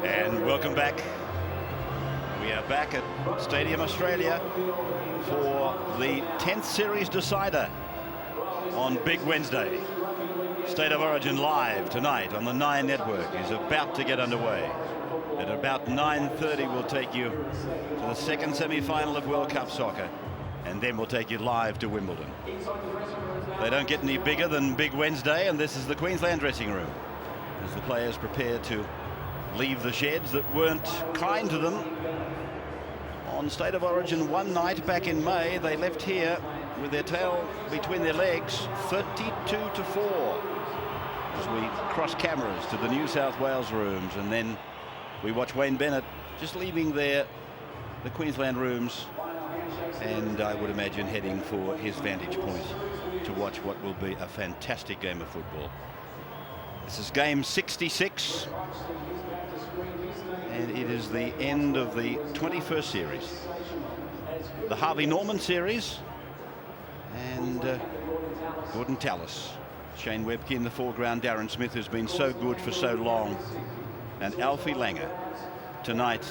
And welcome back. We are back at Stadium Australia for the 10th series decider on Big Wednesday. State of Origin live tonight on the 9 network is about to get underway. At about 9:30 we'll take you to the second semi-final of World Cup soccer, and then we'll take you live to Wimbledon. They don't get any bigger than Big Wednesday, and this is the Queensland dressing room as the players prepare to leave the sheds that weren't kind to them. On State of Origin one night back in May, they left here with their tail between their legs, 32-4. As we cross cameras to the New South Wales rooms, and then we watch Wayne Bennett just leaving the Queensland rooms, and I would imagine heading for his vantage point to watch what will be a fantastic game of football. This is game 66. And it is the end of the 21st series. The Harvey Norman series. And Gordon Tallis. Shane Webke in the foreground. Darren Smith, who's been so good for so long. And Alfie Langer. Tonight,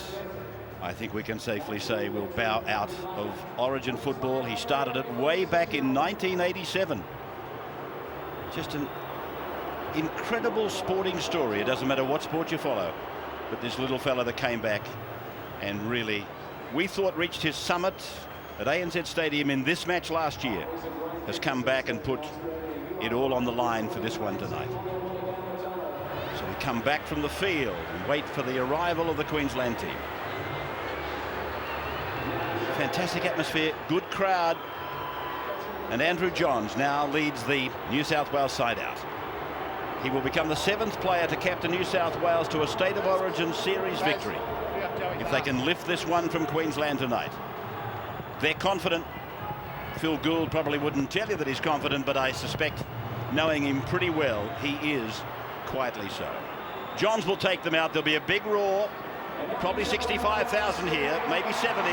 I think we can safely say, will bow out of Origin football. He started it way back in 1987. Just an incredible sporting story. It doesn't matter what sport you follow. But this little fella that came back and really, we thought, reached his summit at ANZ Stadium in this match last year, has come back and put it all on the line for this one tonight. So we come back from the field and wait for the arrival of the Queensland team. Fantastic atmosphere, good crowd. And Andrew Johns now leads the New South Wales side out. He will become the 7th player to captain New South Wales to a State of Origin series victory if they can lift this one from Queensland tonight. They're confident. Phil Gould probably wouldn't tell you that he's confident, but I suspect, knowing him pretty well, he is quietly so. Johns will take them out. There'll be a big roar, probably 65,000 here, maybe 70.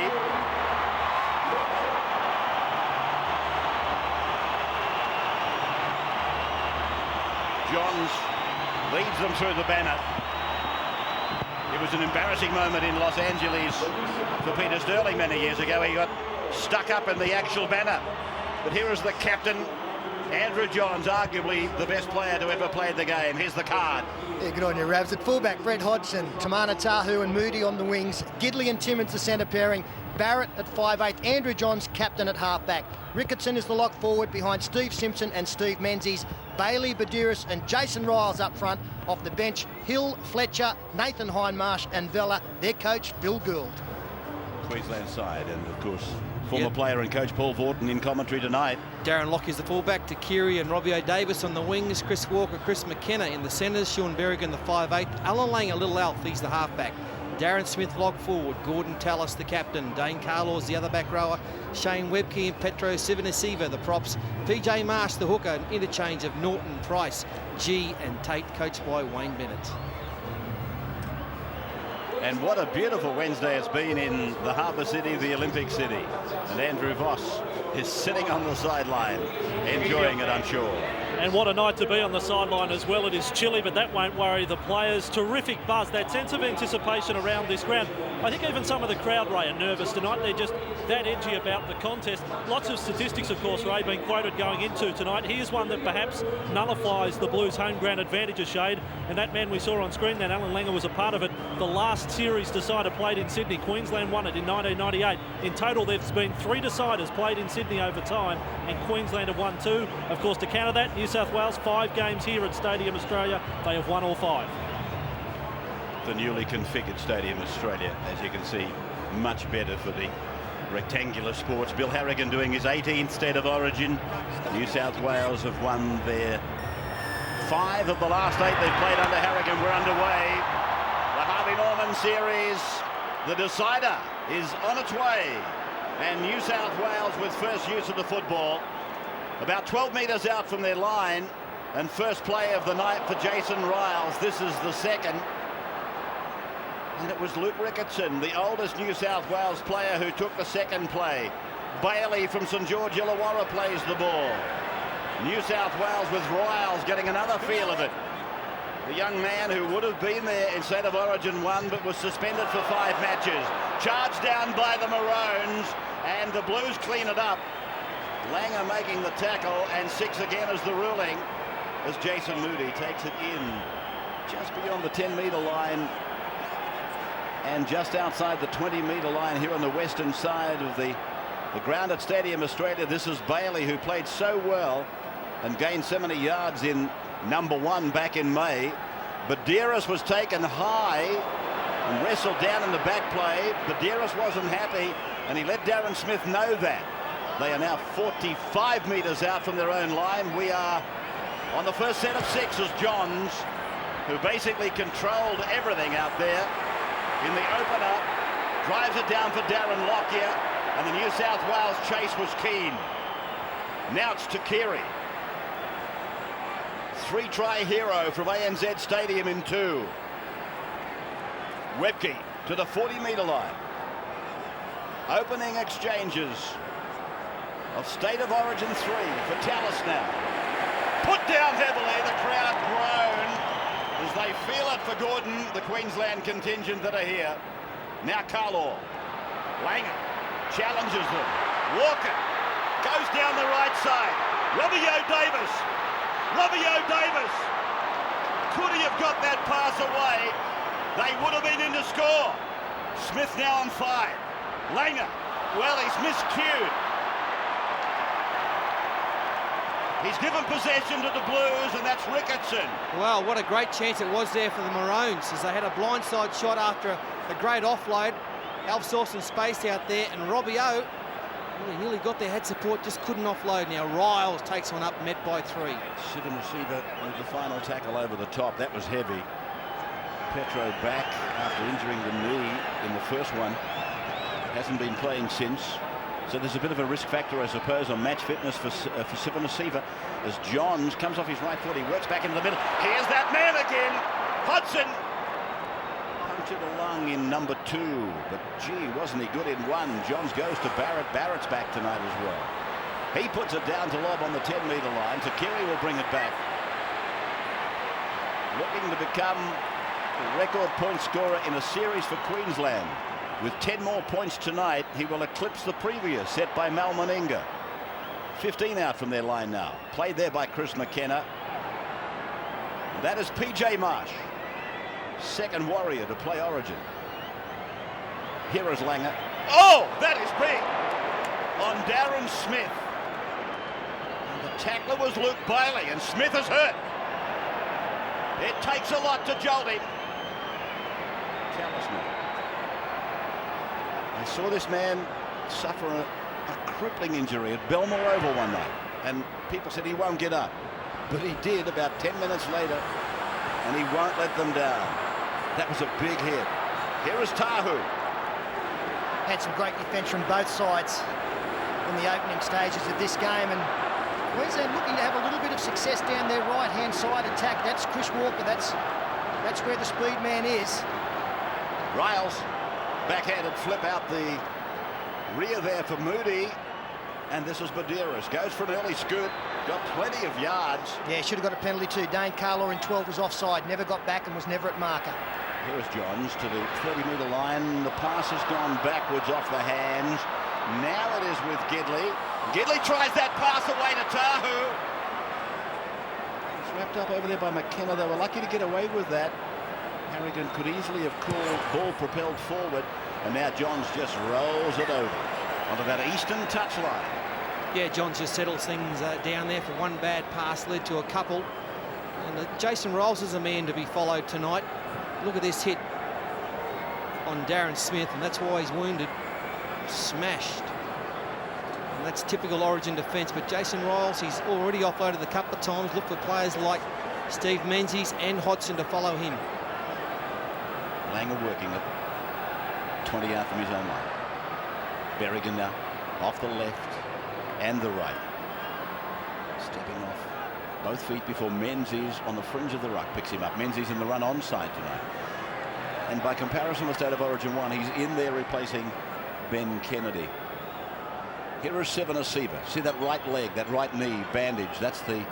Johns leads them through the banner. It was an embarrassing moment in Los Angeles for Peter Sterling many years ago. He got stuck up in the actual banner. But here is the captain, Andrew Johns, arguably the best player to ever play the game. Here's the card. Yeah, good on you, Ravs. At fullback, Brett Hodgson, Tamana Tahu and Moody on the wings. Gidley and Timmins the centre pairing. Barrett at 5'8", Andrew Johns captain at halfback. Ricketson is the lock forward behind Steve Simpson and Steve Menzies. Bailey, Badiris and Jason Riles up front. Off the bench, Hill, Fletcher, Nathan Hindmarsh and Vella. Their coach, Bill Gould. Queensland side, and of course, former player and coach Paul Vorton in commentary tonight. Darren Lock is the fullback, Takiri and Robbie O'Davis on the wings, Chris Walker, Chris McKenna in the centres, Sean Berrigan the 5'8", Alan Lang, a little Alf, he's the halfback. Darren Smith lock forward, Gordon Tallis the captain, Dane Carlaws the other back rower, Shane Webke and Petro Sivanasiva the props, PJ Marsh the hooker, an interchange of Norton, Price, G and Tate, coached by Wayne Bennett. And what a beautiful Wednesday it's been in the harbour city, the Olympic city. And Andrew Voss is sitting on the sideline, enjoying it, I'm sure. And what a night to be on the sideline as well. It is chilly, but that won't worry the players. Terrific buzz, that sense of anticipation around this ground. I think even some of the crowd, Ray, are nervous tonight. They're just that edgy about the contest. Lots of statistics, of course, Ray, being quoted going into tonight. Here's one that perhaps nullifies the Blues' home ground advantage a shade. And that man we saw on screen, that Alan Langer, was a part of it. The last series decider played in Sydney. Queensland won it in 1998. In total, there's been 3 deciders played in Sydney over time, and Queensland have won 2. Of course, to counter that, New South Wales, 5 games here at Stadium Australia. They have won all 5. The newly configured Stadium Australia, as you can see, much better for the rectangular sports. Bill Harrigan doing his 18th State of Origin. New South Wales have won their 5 of the last 8 they've played under Harrigan. We're underway. The Harvey Norman series, the decider, is on its way. And New South Wales with first use of the football. About 12 metres out from their line, and first play of the night for Jason Riles. This is the second. And it was Luke Ricketson, the oldest New South Wales player, who took the second play. Bailey from St George Illawarra plays the ball. New South Wales with Riles getting another feel of it. The young man who would have been there in State of Origin 1 but was suspended for 5 matches. Charged down by the Maroons, and the Blues clean it up. Langer making the tackle, and 6 again is the ruling as Jason Moody takes it in just beyond the 10-metre line and just outside the 20-metre line here on the western side of the ground at Stadium Australia. This is Bailey, who played so well and gained so many yards in number 1 back in May. Badeiras was taken high and wrestled down in the back play. Badeiras wasn't happy, and he let Darren Smith know that. They are now 45 metres out from their own line. We are on the first set of 6 as Johns, who basically controlled everything out there in the opener, drives it down for Darren Lockyer, and the New South Wales chase was keen. Now it's Takiri. 3-try hero from ANZ Stadium in 2. Webke to the 40-metre line. Opening exchanges of State of Origin 3 for Tallis now. Put down heavily, the crowd groan as they feel it for Gordon, the Queensland contingent that are here. Now Carlaw. Langer challenges them. Walker goes down the right side. Robbie O'Davis. Could he have got that pass away? They would have been in to score. Smith now on 5. Langer, well, he's miscued. He's given possession to the Blues, and that's Ricketson. Well, what a great chance it was there for the Maroons, as they had a blindside shot after a great offload. Alf saw some space out there, and Robbie O nearly got their head support, just couldn't offload. Now Riles takes one up, met by 3. Sit and receiver with the final tackle over the top. That was heavy. Petro back after injuring the knee in the first one. Hasn't been playing since. So there's a bit of a risk factor, I suppose, on match fitness for Sivanasiva as Johns comes off his right foot. He works back into the middle. Here's that man again. Hodson punctured a lung in number 2, but gee, wasn't he good in 1. Johns goes to Barrett. Barrett's back tonight as well. He puts it down to lob on the 10-metre line. Takiri will bring it back. Looking to become the record point scorer in a series for Queensland. With 10 more points tonight, he will eclipse the previous set by Mal Meninga. 15 out from their line now. Played there by Chris McKenna. That is PJ Marsh, second Warrior to play Origin. Here is Langer. Oh, that is big on Darren Smith. And the tackler was Luke Bailey, and Smith is hurt. It takes a lot to jolt him. Talisman. I saw this man suffer a crippling injury at Belmore Oval one night, and people said he won't get up, but he did about 10 minutes later, and he won't let them down. That was a big hit. Here is Tahu. Had some great defence from both sides in the opening stages of this game, and Queensland looking to have a little bit of success down their right-hand side attack. That's Chris Walker. That's where the speed man is. Riles. Backhanded flip out the rear there for Moody, and this is Badeiras. Goes for an early scoot, got plenty of yards. Yeah, should have got a penalty too. Dane Carlaw in 12 was offside, never got back and was never at marker. Here's Johns to the 30-metre line. The pass has gone backwards off the hands. Now it is with Gidley. Gidley tries that pass away to Tahu. It's wrapped up over there by McKenna. They were lucky to get away with that. Harrigan could easily have called ball propelled forward, and now Johns just rolls it over onto that eastern touchline. Yeah, Johns just settles things down there. For one bad pass led to a couple, and Jason Riles is a man to be followed tonight. Look at this hit on Darren Smith, and that's why he's wounded. Smashed, and that's typical Origin defence. But Jason Riles, he's already offloaded a couple of times. Look for players like Steve Menzies and Hodson to follow him. Langer working it 20 out from his own line. Berrigan now off the left and the right, stepping off both feet before Menzies on the fringe of the ruck picks him up. Menzies in the run onside tonight, and by comparison with State of Origin 1, he's in there replacing Ben Kennedy. Here is Sivanasiva. See that right leg, that right knee bandage. That's the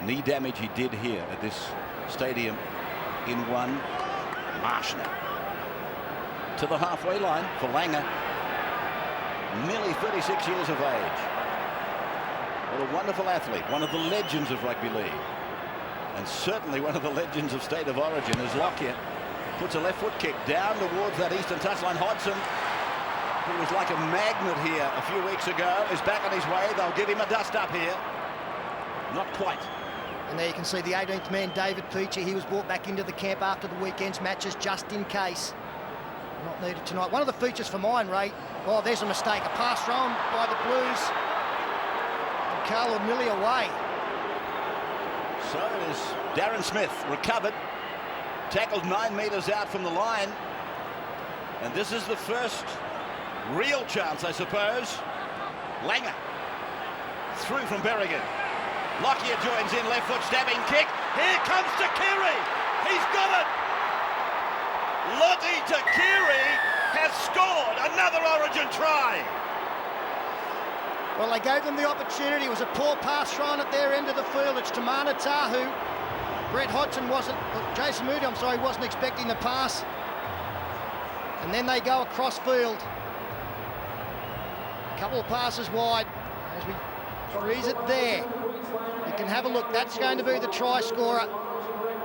knee damage he did here at this stadium in one. Marsh now to the halfway line for Langer. Nearly 36 years of age. What a wonderful athlete. One of the legends of rugby league. And certainly one of the legends of State of Origin is Lockyer. Puts a left foot kick down towards that eastern touchline. Hodgson, who was like a magnet here a few weeks ago, is back on his way. They'll give him a dust up here. Not quite. And there you can see the 18th man, David Peachy. He was brought back into the camp after the weekend's matches just in case. Not needed tonight. One of the features for mine, Ray. Oh, there's a mistake. A pass thrown by the Blues. And Carl O'Malley away. So it is Darren Smith recovered. Tackled 9 metres out from the line. And this is the first real chance, I suppose. Langer through from Berrigan. Lockyer joins in, left foot stabbing kick. Here comes Takiri. He's got it. Lottie Takiri has scored another Origin try. Well, they gave them the opportunity. It was a poor pass thrown at their end of the field. It's Tamana Tahu. Brett Hodgson Jason Moody, I'm sorry, wasn't expecting the pass. And then they go across field. A couple of passes wide as we freeze it there. You can have a look. That's going to be the try scorer.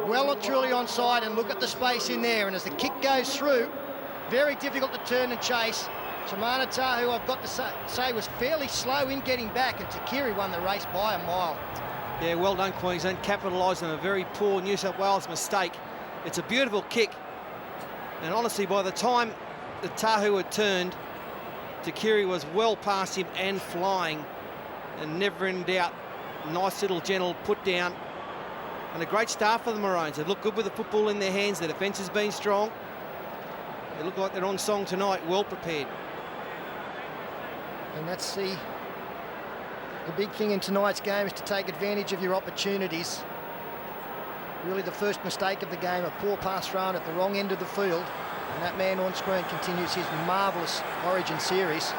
Well and truly onside, and look at the space in there. And as the kick goes through, very difficult to turn and chase. Tamana Tahu, I've got to say, was fairly slow in getting back, and Takiri won the race by a mile. Yeah, well done, Queensland. Capitalised on a very poor New South Wales mistake. It's a beautiful kick. And honestly, by the time the Tahu had turned, Takiri was well past him and flying. And never in doubt, nice little gentle put down. And a great start for the Maroons. They look good with the football in their hands. Their defence has been strong. They look like they're on song tonight, well prepared. And that's the big thing in tonight's game, is to take advantage of your opportunities. Really the first mistake of the game, a poor pass thrown at the wrong end of the field. And that man on screen continues his marvellous Origin series.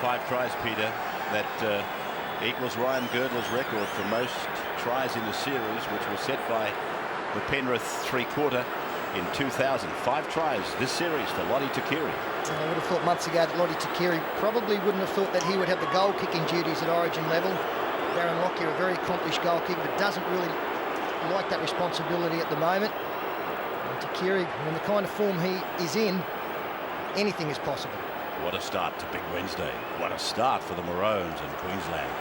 5 tries, Peter. That equals Ryan Girdler's record for most tries in the series, which was set by the Penrith three-quarter in 2000. 5 tries this series for Lottie Takiri. And I would have thought months ago that Lottie Takiri probably wouldn't have thought that he would have the goal-kicking duties at Origin level. Darren Lockyer, a very accomplished goal kicker, but doesn't really like that responsibility at the moment. And Takiri, in the kind of form he is in, anything is possible. What a start to Big Wednesday. What a start for the Maroons in Queensland.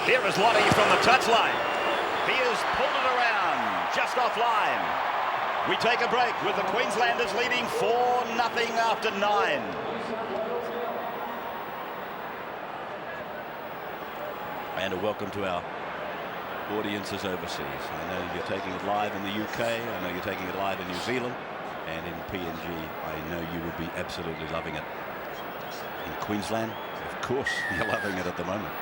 Here is Lottie from the touchline. He has pulled it around just offline. We take a break with the Queenslanders leading 4-0 after 9. And a welcome to our audiences overseas. I know you're taking it live in the UK. I know you're taking it live in New Zealand. And in PNG, I know you would be absolutely loving it. In Queensland, of course, you're loving it at the moment.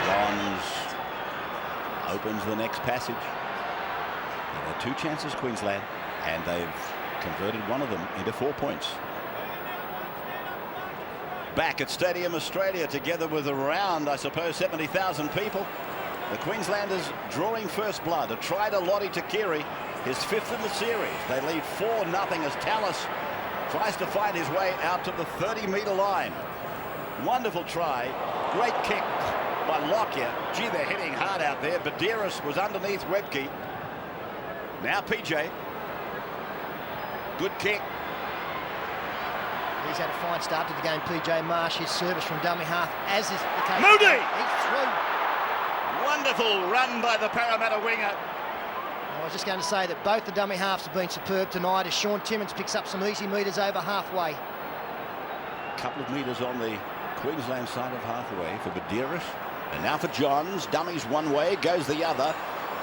Bronze opens the next passage. There are 2 chances, Queensland, and they've converted one of them into 4 points. Back at Stadium Australia, together with around, I suppose, 70,000 people, the Queenslanders drawing first blood. A try to Lottie Takiri, his 5th in the series. They lead 4-0 as Tallis tries to find his way out to the 30-metre line. Wonderful try. Great kick by Lockyer. Gee, they're hitting hard out there. Badiris was underneath Webke. Now PJ. Good kick. He's had a fine start to the game, PJ Marsh. His service from dummy half, as is the case. Moody! He's through. Wonderful run by the Parramatta winger. I was just going to say that both the dummy halves have been superb tonight, as Sean Timmins picks up some easy metres over halfway. A couple of metres on the Queensland side of halfway for Badiris. And now for Johns. Dummies one way, goes the other.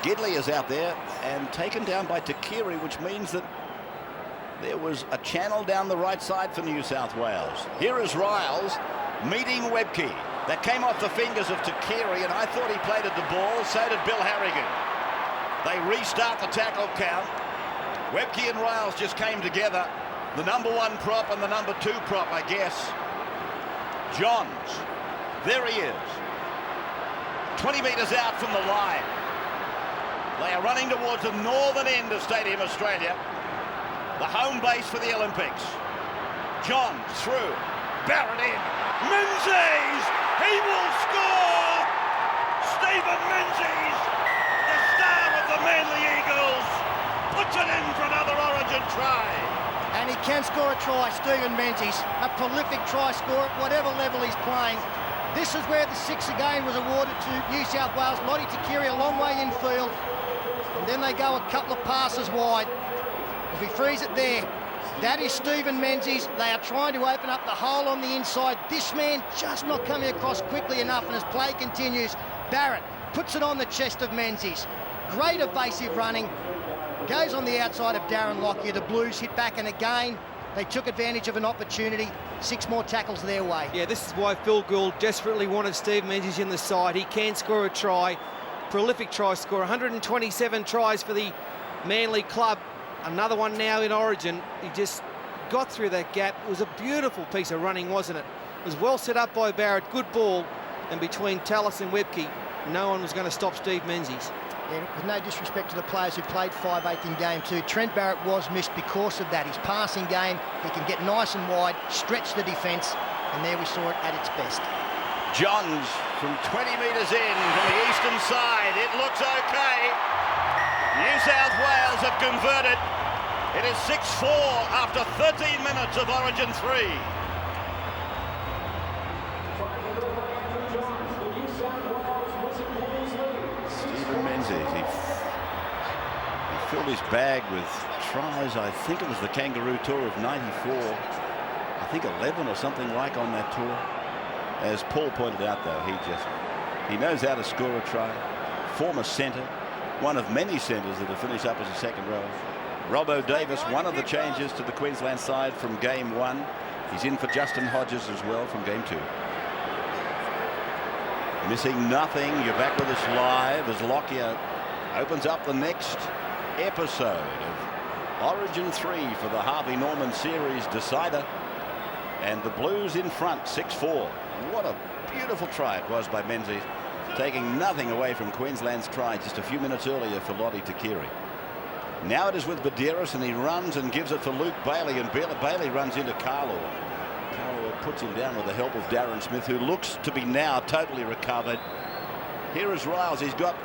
Gidley is out there and taken down by Takiri, which means that there was a channel down the right side for New South Wales. Here is Riles meeting Webke. That came off the fingers of Takiri, and I thought he played at the ball. So did Bill Harrigan. They restart the tackle count. Webke and Riles just came together. The number 1 prop and the number 2 prop, I guess. Johns. There he is. 20 metres out from the line. They are running towards the northern end of Stadium Australia, the home base for the Olympics. John through, Barrett in, Menzies, he will score! Stephen Menzies, the star of the Manly Eagles, puts it in for another Origin try. And he can score a try, Stephen Menzies, a prolific try scorer at whatever level he's playing. This is where the 6 again was awarded to New South Wales. Lottie Takiri a long way infield, and then they go a couple of passes wide. If he frees it there, that is Stephen Menzies. They are trying to open up the hole on the inside. This man just not coming across quickly enough, and as play continues, Barrett puts it on the chest of Menzies. Great evasive running. Goes on the outside of Darren Lockyer. The Blues hit back, and again, they took advantage of an opportunity. 6 more tackles their way. Yeah, this is why Phil Gould desperately wanted Steve Menzies in the side. He can score a try. Prolific try scorer. 127 tries for the Manly club. Another one now in Origin. He just got through that gap. It was a beautiful piece of running, wasn't it? It was well set up by Barrett. Good ball. And between Tallis and Webke, no one was going to stop Steve Menzies. Yeah, with no disrespect to the players who played 5/8 in game 2, Trent Barrett was missed because of that. His passing game, he can get nice and wide, stretch the defence, and there we saw it at its best. Johns from 20 metres in from the eastern side. It looks okay. New South Wales have converted. It is 6-4 after 13 minutes of Origin 3. Stephen Menzies, he filled his bag with tries. I think it was the Kangaroo Tour of 94. I think 11 or something like on that tour. As Paul pointed out, though, he knows how to score a try. Former centre, one of many centres that have finished up as a second row. Robbo Davis, one of the changes to the Queensland side from game 1. He's in for Justin Hodges as well from game 2. Missing nothing. You're back with us live as Lockyer opens up the next episode of Origin 3 for the Harvey Norman Series decider. And the Blues in front, 6-4. What a beautiful try it was by Menzies, taking nothing away from Queensland's try just a few minutes earlier for Lottie Takiri. Now it is with Badeiros, and he runs and gives it for Luke Bailey, and Bailey runs into Carlo. Carlo puts him down with the help of Darren Smith, who looks to be now totally recovered. Here is Riles. He's got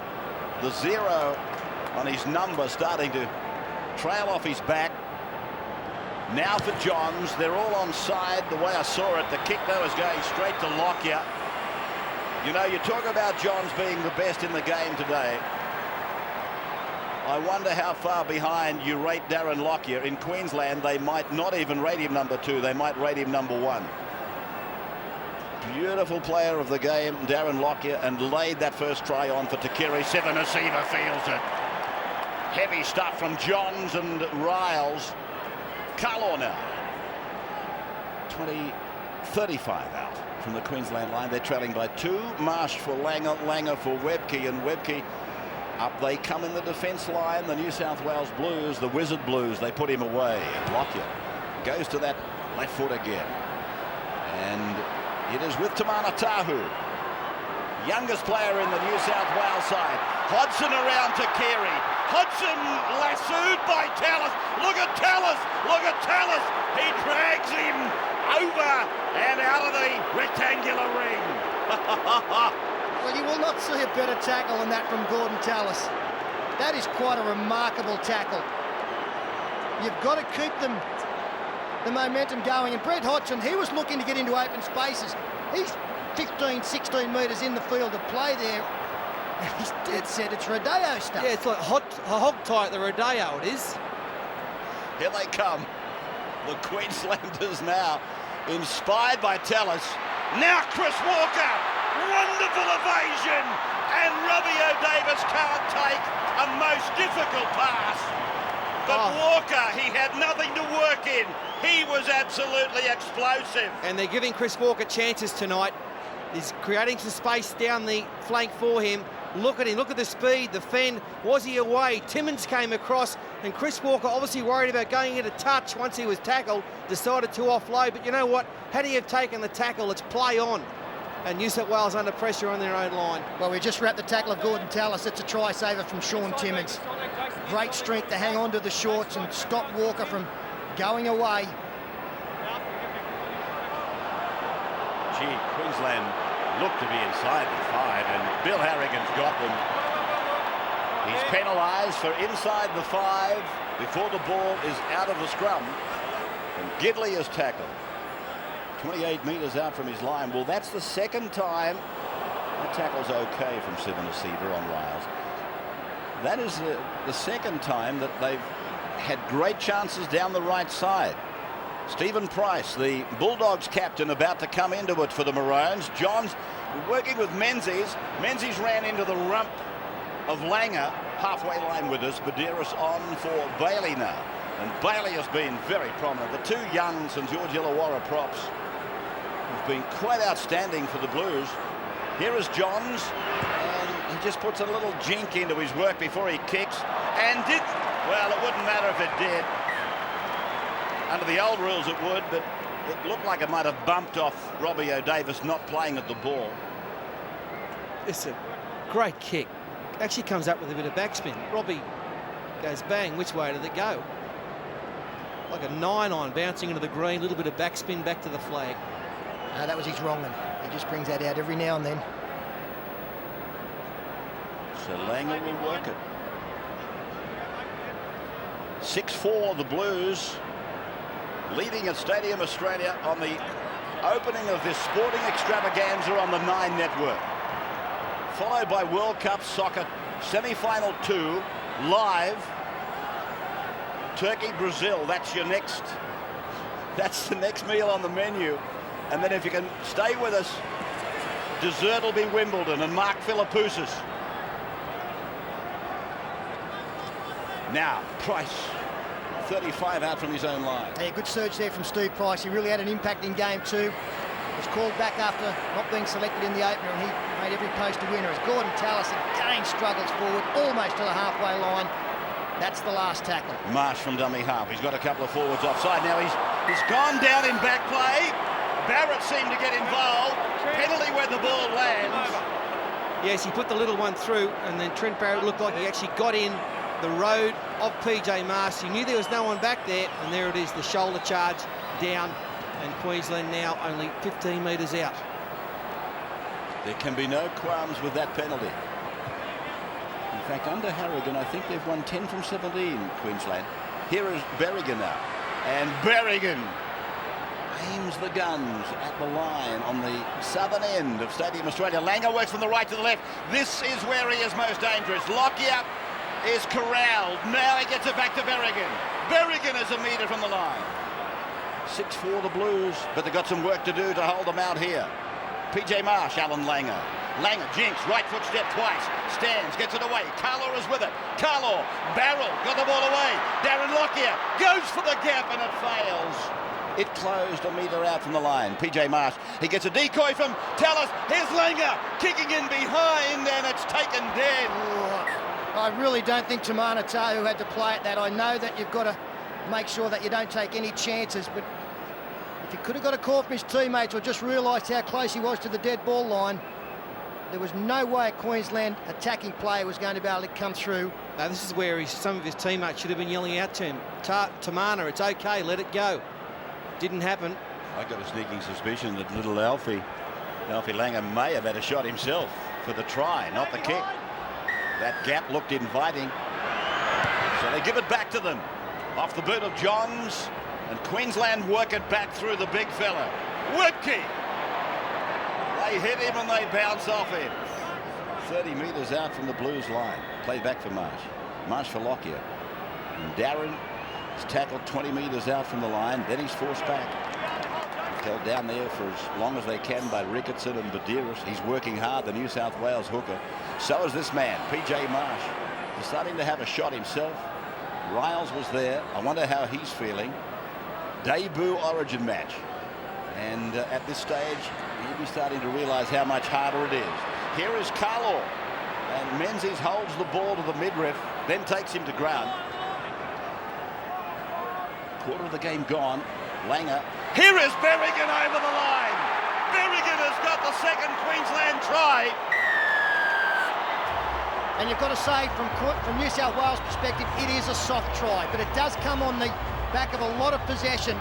the 0 on his number, starting to trail off his back. Now for Johns. They're all onside the way I saw it. The kick, though, is going straight to Lockyer. You know, you talk about Johns being the best in the game today. I wonder how far behind you rate Darren Lockyer. In Queensland, they might not even rate him number 2. They might rate him number 1. Beautiful player of the game, Darren Lockyer, and laid that first try on for Takiri. Sivanasiva feels it. Heavy stuff from Johns and Riles. Carlo now. 35 out from the Queensland line. They're trailing by 2. Marsh for Langer, Langer for Webke, and Webke up they come in the defence line. The New South Wales Blues, the Wizard Blues, they put him away. And Lockyer goes to that left foot again. And it is with Tamana Tahu, youngest player in the New South Wales side. Hodgson around Takiri. Hodgson lassoed by Tallis. Look at Tallis. Look at Tallis. He drags him over and out of the rectangular ring. Well, you will not see a better tackle than that from Gordon Tallis. That is quite a remarkable tackle. You've got to keep the momentum going. And Brett Hodgson, he was looking to get into open spaces. He's 15, 16 metres in the field of play there. He's dead set. It's Rodeo stuff. Yeah, it's like hog tie at the Rodeo, it is. Here they come. The Queenslanders now, inspired by Tallis. Now Chris Walker. Wonderful evasion. And Robbie O'Davis can't take a most difficult pass. But Walker, he had nothing to work in. He was absolutely explosive. And they're giving Chris Walker chances tonight. He's creating some space down the flank for him. Look at him, look at the speed, the fend. Was he away? Timmins came across, and Chris Walker, obviously worried about going into touch once he was tackled, decided to offload. But you know what? Had he have taken the tackle, it's play on. And New South Wales under pressure on their own line. Well, we just wrapped the tackle of Gordon Tallis. It's a try saver from Sean Timmins. Great strength to hang on to the shorts and stop Walker from going away. Gee, Queensland looked to be inside the 5, and Bill Harrigan's got them. He's penalised for inside the 5 before the ball is out of the scrum. And Gidley is tackled 28 metres out from his line. Well, that's the second time. That tackle's okay from Sivan Asiva on Riles. That is the second time that they've had great chances down the right side. Stephen Price, the Bulldogs captain, about to come into it for the Maroons. Johns working with Menzies. Menzies ran into the rump of Langer, halfway line with us. Badiris on for Bailey now. And Bailey has been very prominent. The two young St George Illawarra props have been quite outstanding for the Blues. Here is Johns, and he just puts a little jink into his work before he kicks. And did, well, it wouldn't matter if it did. Under the old rules it would, but it looked like it might have bumped off Robbie O'Davis not playing at the ball. It's a great kick. Actually comes up with a bit of backspin. Robbie goes bang. Which way did it go? Like a 9-iron bouncing into the green. A little bit of backspin back to the flag. That was his wrong one. He just brings that out every now and then. So Langer will work it. 6-4 the Blues, leading at Stadium Australia on the opening of this sporting extravaganza on the 9 network. Followed by World Cup Soccer semi-final 2 live. Turkey, Brazil, that's the next meal on the menu. And then if you can stay with us, dessert will be Wimbledon and Mark Philippoussis. Now, Price, 35 out from his own line. Yeah, good surge there from Steve Price. He really had an impact in game 2. Was called back after not being selected in the opener, and he made every post a winner as Gordon Tallis again struggles forward, almost to the halfway line. That's the last tackle. Marsh from dummy half. He's got a couple of forwards offside. Now he's gone down in back play. Barrett seemed to get involved. Penalty where the ball lands. Yes, he put the little one through, and then Trent Barrett looked like he actually got in the road of PJ Marsh. He knew there was no one back there, and there it is, the shoulder charge down, and Queensland now only 15 metres out. There can be no qualms with that penalty. In fact, under Harrigan, I think they've won 10 from 17, Queensland. Here is Berrigan now. And Berrigan aims the guns at the line on the southern end of Stadium Australia. Langer works from the right to the left. This is where he is most dangerous. Lockyer is corralled. Now he gets it back to Berrigan. Berrigan is a metre from the line. 6-4 the Blues, but they've got some work to do to hold them out here. PJ Marsh, Alan Langer. Langer jinks, right foot step twice. Stands, gets it away. Carlaw is with it. Carlaw, barrel, got the ball away. Darren Lockyer goes for the gap and it fails. It closed a metre out from the line. PJ Marsh, he gets a decoy from Tallis. Here's Langer kicking in behind and it's taken dead. I really don't think Tamana Tahu had to play at that. I know that you've got to make sure that you don't take any chances, but if he could have got a call from his teammates or just realised how close he was to the dead ball line, there was no way a Queensland attacking player was going to be able to come through. Now this is where some of his teammates should have been yelling out to him, Tamana, it's okay, let it go. Didn't happen. I got a sneaking suspicion that little Alfie Langer may have had a shot himself for the try, not the kick. That gap looked inviting. So they give it back to them. Off the boot of Johns, and Queensland work it back through the big fella. Whipkey! They hit him and they bounce off him. 30 metres out from the Blues line. Played back for Marsh. Marsh for Lockyer. And Darren is tackled 20 metres out from the line. Then he's forced back. He's held down there for as long as they can by Ricketson and Badiris. He's working hard, the New South Wales hooker. So is this man, PJ Marsh. He's starting to have a shot himself. Riles was there. I wonder how he's feeling. Debut Origin match. And at this stage, he'll be starting to realise how much harder it is. Here is Carlaw. And Menzies holds the ball to the midriff, then takes him to ground. Quarter of the game gone. Langer. Here is Berrigan over the line. Berrigan has got the second Queensland try. And you've got to say, from New South Wales perspective, it is a soft try, but it does come on the back of a lot of possession.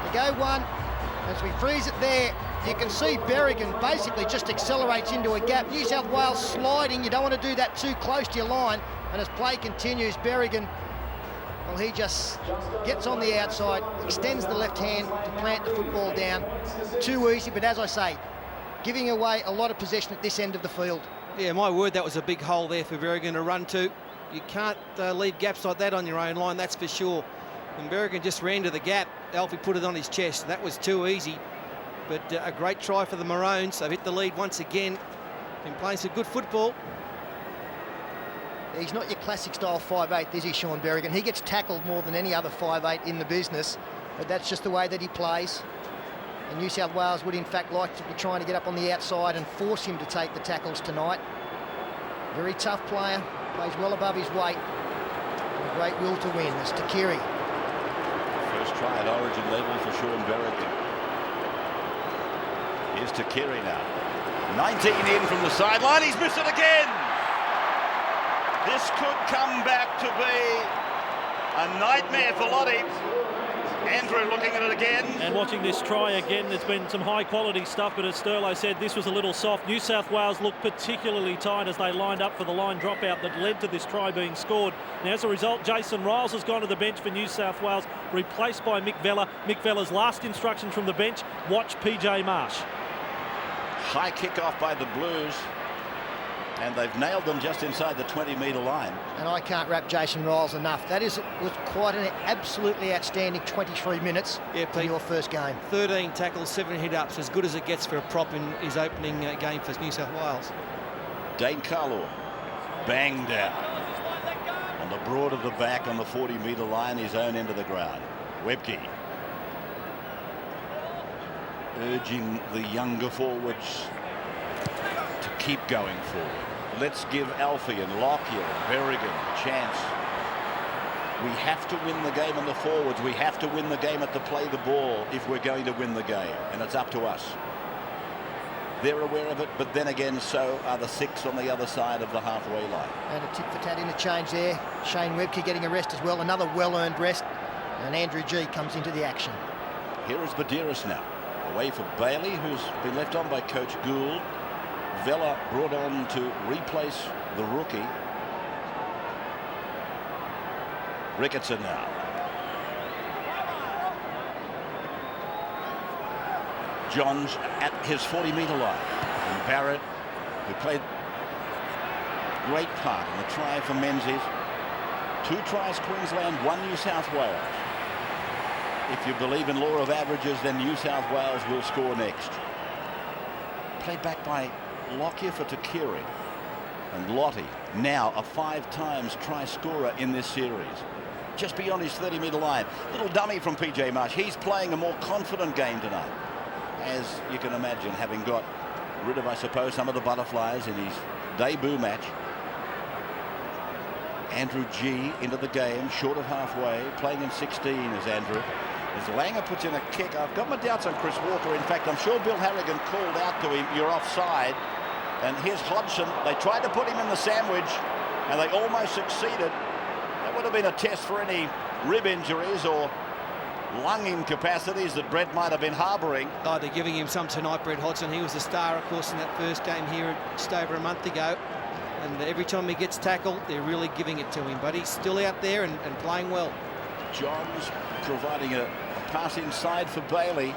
They go one, as we freeze it there, you can see Berrigan basically just accelerates into a gap. New South Wales sliding, you don't want to do that too close to your line, and as play continues, Berrigan, well, he just gets on the outside, extends the left hand to plant the football down. Too easy, but as I say, giving away a lot of possession at this end of the field. Yeah, my word, that was a big hole there for Berrigan to run to. You can't leave gaps like that on your own line, that's for sure. And Berrigan just ran to the gap. Alfie put it on his chest. That was too easy. But a great try for the Maroons. They've hit the lead once again. Been playing some good football. He's not your classic style 5'8", is he, Sean Berrigan? He gets tackled more than any other 5'8" in the business, but that's just the way that he plays. And New South Wales would in fact like to be trying to get up on the outside and force him to take the tackles tonight. Very tough player, plays well above his weight. And a great will to win. It's Takiri. First try at origin level for Sean Berrigan. Here's Takiri now. 19 in from the sideline, he's missed it again! This could come back to be a nightmare for Lottie. Andrew looking at it again. And watching this try again, there's been some high quality stuff, but as Sterlo said, this was a little soft. New South Wales looked particularly tight as they lined up for the line dropout that led to this try being scored. Now as a result, Jason Riles has gone to the bench for New South Wales, replaced by Mick Vella. Mick Vella's last instruction from the bench, watch PJ Marsh. High kick-off by the Blues, and they've nailed them just inside the 20-metre line. And I can't wrap Jason Riles enough. That was quite an absolutely outstanding 23 minutes in your first game. 13 tackles, 7 hit-ups, as good as it gets for a prop in his opening game for New South Wales. Dane Carlaw banged out on the broad of the back on the 40-metre line, his own end of the ground. Webke urging the younger forwards to keep going forward. Let's give Alfie and Lockyer and Berrigan a chance. We have to win the game on the forwards. We have to win the game at the play the ball if we're going to win the game, and it's up to us. They're aware of it, but then again, so are the 6 on the other side of the halfway line. And a tit-for-tat interchange there. Shane Webke getting a rest as well, another well-earned rest, and Andrew G comes into the action. Here is Badiris now, away for Bailey, who's been left on by Coach Gould. Vella brought on to replace the rookie. Ricketson now. Johns at his 40-metre line. And Barrett, who played a great part in the try for Menzies. 2 tries Queensland, 1 New South Wales. If you believe in law of averages, then New South Wales will score next. Played back by Lockyer for Takiri. And Lottie, now a 5 times try scorer in this series. Just beyond his 30-metre line. Little dummy from PJ Marsh. He's playing a more confident game tonight, as you can imagine, having got rid of, I suppose, some of the butterflies in his debut match. Andrew G into the game, short of halfway, playing in 16 as Andrew. As Langer puts in a kick, I've got my doubts on Chris Walker. In fact, I'm sure Bill Harrigan called out to him, you're offside. And here's Hodgson. They tried to put him in the sandwich, and they almost succeeded. That would have been a test for any rib injuries or lung incapacities that Brett might have been harbouring. Oh, they're giving him some tonight, Brett Hodgson. He was the star, of course, in that first game here just over a month ago. And every time he gets tackled, they're really giving it to him. But he's still out there and playing well. Johns providing a pass inside for Bailey,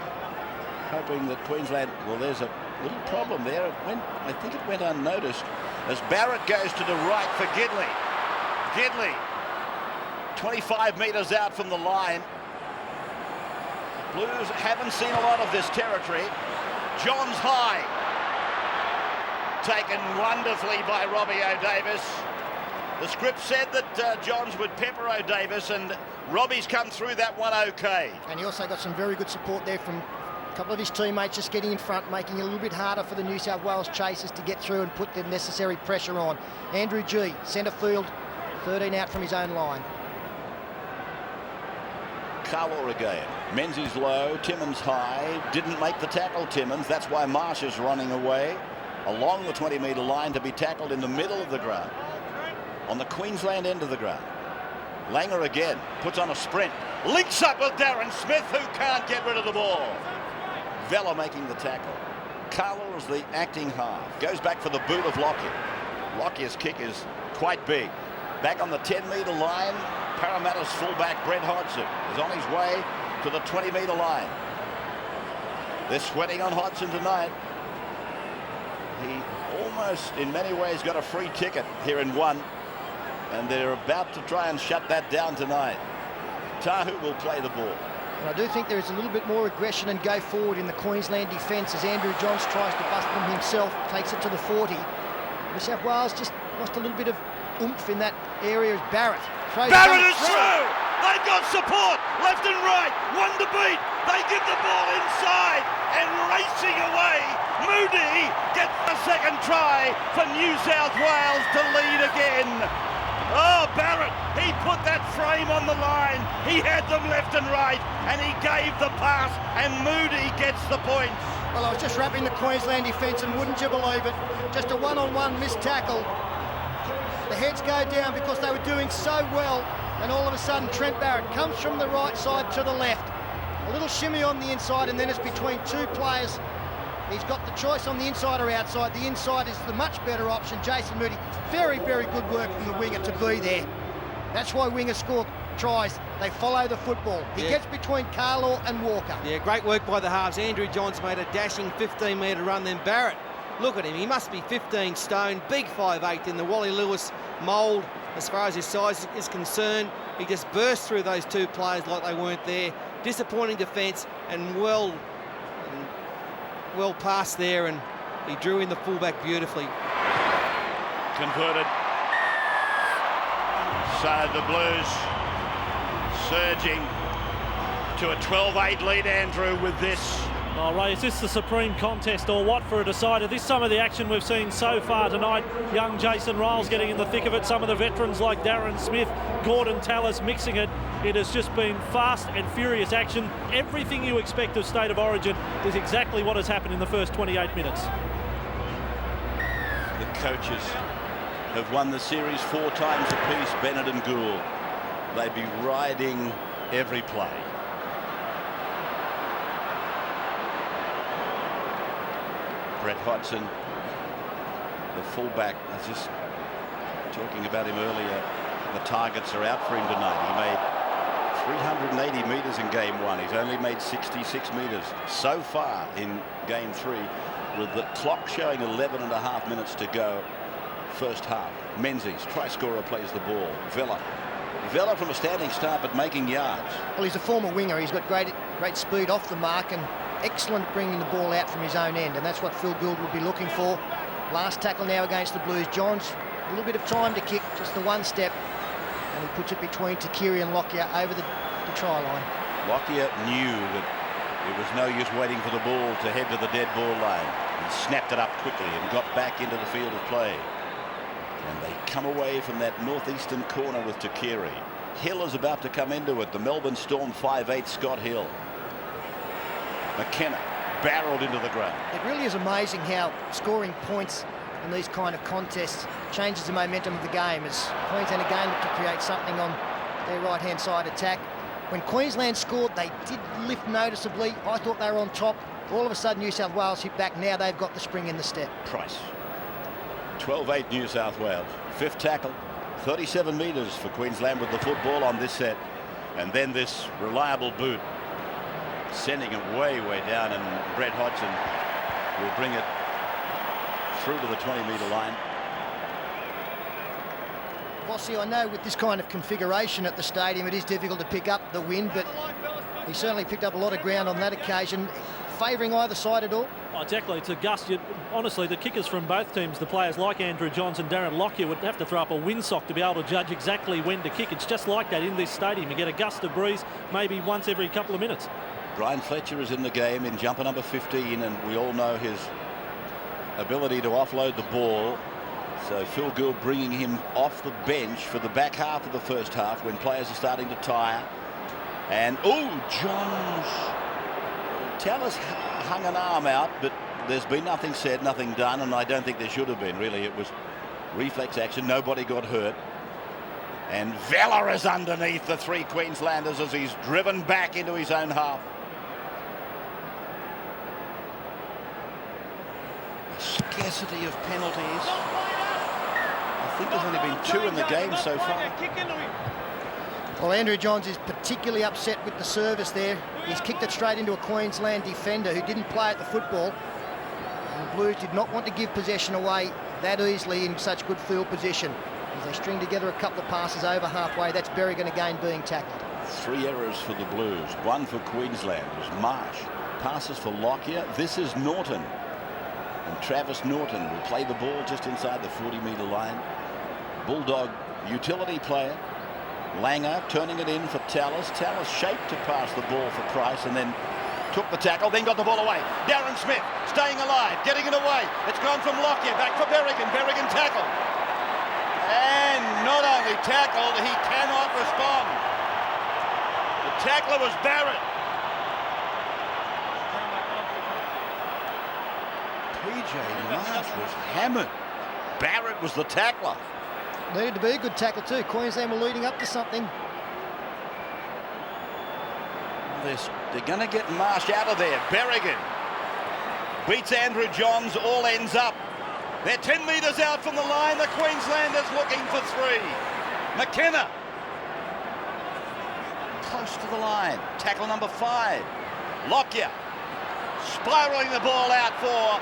hoping that Queensland, well, there's a little problem there. I think it went unnoticed as Barrett goes to the right for Gidley. Gidley, 25 metres out from the line. Blues haven't seen a lot of this territory. Johns high. Taken wonderfully by Robbie O'Davis. The script said that Johns would pepper O'Davis, and Robbie's come through that one okay. And he also got some very good support there from a couple of his teammates just getting in front, making it a little bit harder for the New South Wales chasers to get through and put the necessary pressure on. Andrew G, centre field, 13 out from his own line. Carlo again. Menzies low, Timmins high. Didn't make the tackle, Timmins. That's why Marsh is running away along the 20-metre line to be tackled in the middle of the ground, on the Queensland end of the ground. Langer again, puts on a sprint, links up with Darren Smith, who can't get rid of the ball. Vella making the tackle. Carlo is the acting half. Goes back for the boot of Lockyer. Lockyer's kick is quite big. Back on the 10-metre line, Parramatta's fullback Brett Hodgson is on his way to the 20-metre line. They're sweating on Hodgson tonight. He almost, in many ways, got a free ticket here in one, and they're about to try and shut that down tonight. Tahu will play the ball. And I do think there is a little bit more aggression and go forward in the Queensland defence as Andrew Johns tries to bust them himself, takes it to the 40. New South Wales just lost a little bit of oomph in that area as Barrett. Barrett is through! They've got support left and right. One to beat. They give the ball inside and racing away. Moody gets the second try for New South Wales to lead again. Oh, Barrett, he put that frame on the line. He had them left and right, and he gave the pass, and Moody gets the points. Well, I was just wrapping the Queensland defence, and wouldn't you believe it, just a one-on-one missed tackle. The heads go down because they were doing so well, and all of a sudden Trent Barrett comes from the right side to the left. A little shimmy on the inside, and then it's between two players. He's got the choice on the inside or outside. The inside is the much better option. Jason Moody, very, very good work from the winger to be there. That's why wingers score tries. They follow the football. He gets between Carlaw and Walker. Yeah, great work by the halves. Andrew Johns made a dashing 15-metre run. Then Barrett, look at him. He must be 15 stone, big 5'8" in the Wally Lewis mould as far as his size is concerned. He just burst through those two players like they weren't there. Disappointing defence and well passed there, and he drew in the fullback beautifully. Converted. So the Blues surging to a 12-8 lead, Andrew, with this. Oh, Ray, is this the supreme contest or what for a decider? This some of the action we've seen so far tonight. Young Jason Ryles getting in the thick of it. Some of the veterans like Darren Smith, Gordon Tallis mixing it. It has just been fast and furious action. Everything you expect of State of Origin is exactly what has happened in the first 28 minutes. The coaches have won the series 4 times apiece, Bennett and Gould. They'd be riding every play. Brett Hodgson, the fullback, I was just talking about him earlier. The targets are out for him tonight. He made 380 metres in game 1. He's only made 66 metres so far in game 3, with the clock showing 11.5 minutes to go first half. Menzies, try scorer, plays the ball. Vella from a standing start but making yards. Well, he's a former winger. He's got great speed off the mark and excellent bringing the ball out from his own end, and that's what Phil Gould would be looking for. Last tackle now against the Blues. Johns, a little bit of time to kick, just the one step, and he puts it between Takiri and Lockyer over the try line. Lockyer knew that it was no use waiting for the ball to head to the dead ball line. He snapped it up quickly and got back into the field of play. And they come away from that northeastern corner with Takiri. Hill is about to come into it. The Melbourne Storm 5'8", Scott Hill. McKenna barreled into the ground. It really is amazing how scoring points in these kind of contests changes the momentum of the game, as Queensland again looked to create something on their right-hand side attack. When Queensland scored, they did lift noticeably. I thought they were on top. All of a sudden, New South Wales hit back. Now they've got the spring in the step. Price. 12-8 New South Wales. 5th tackle. 37 metres for Queensland with the football on this set. And then this reliable boot, sending it way down, and Brett Hodgson will bring it through to the 20-metre line. Bossy, I know with this kind of configuration at the stadium, it is difficult to pick up the wind, but he certainly picked up a lot of ground on that occasion. Favouring either side at all? Oh, exactly. It's a gust. Honestly, the kickers from both teams, the players like Andrew Johns and Darren Lockyer, would have to throw up a windsock to be able to judge exactly when to kick. It's just like that in this stadium. You get a gust of breeze maybe once every couple of minutes. Brian Fletcher is in the game in jumper number 15, and we all know his ability to offload the ball. So Phil Gould bringing him off the bench for the back half of the first half when players are starting to tire. And, Johns. Tallis hung an arm out, but there's been nothing said, nothing done, and I don't think there should have been, really. It was reflex action. Nobody got hurt. And Vella is underneath the 3 Queenslanders as he's driven back into his own half. A scarcity of penalties. I think there's only been 2 in the game so far. Well, Andrew Johns is particularly upset with the service there. He's kicked it straight into a Queensland defender who didn't play at the football. And the Blues did not want to give possession away that easily in such good field position. As they string together a couple of passes over halfway, that's Berrigan again being tackled. 3 errors for the Blues, 1 for Queensland. It was Marsh. Passes for Lockyer. This is Norton. And Travis Norton will play the ball just inside the 40-metre line. Bulldog utility player. Langer turning it in for Tallis. Tallis shaped to pass the ball for Price and then took the tackle, then got the ball away. Darren Smith staying alive, getting it away. It's gone from Lockyer back for Berrigan. Berrigan tackled. And not only tackled, he cannot respond. The tackler was Barrett. PJ Marsh was hammered. Barrett was the tackler. Needed to be a good tackle too. Queensland were leading up to something. They're going to get Marsh out of there. Berrigan beats Andrew Johns, all ends up. They're 10 metres out from the line. The Queenslanders looking for 3. McKenna close to the line. Tackle number 5. Lockyer spiralling the ball out for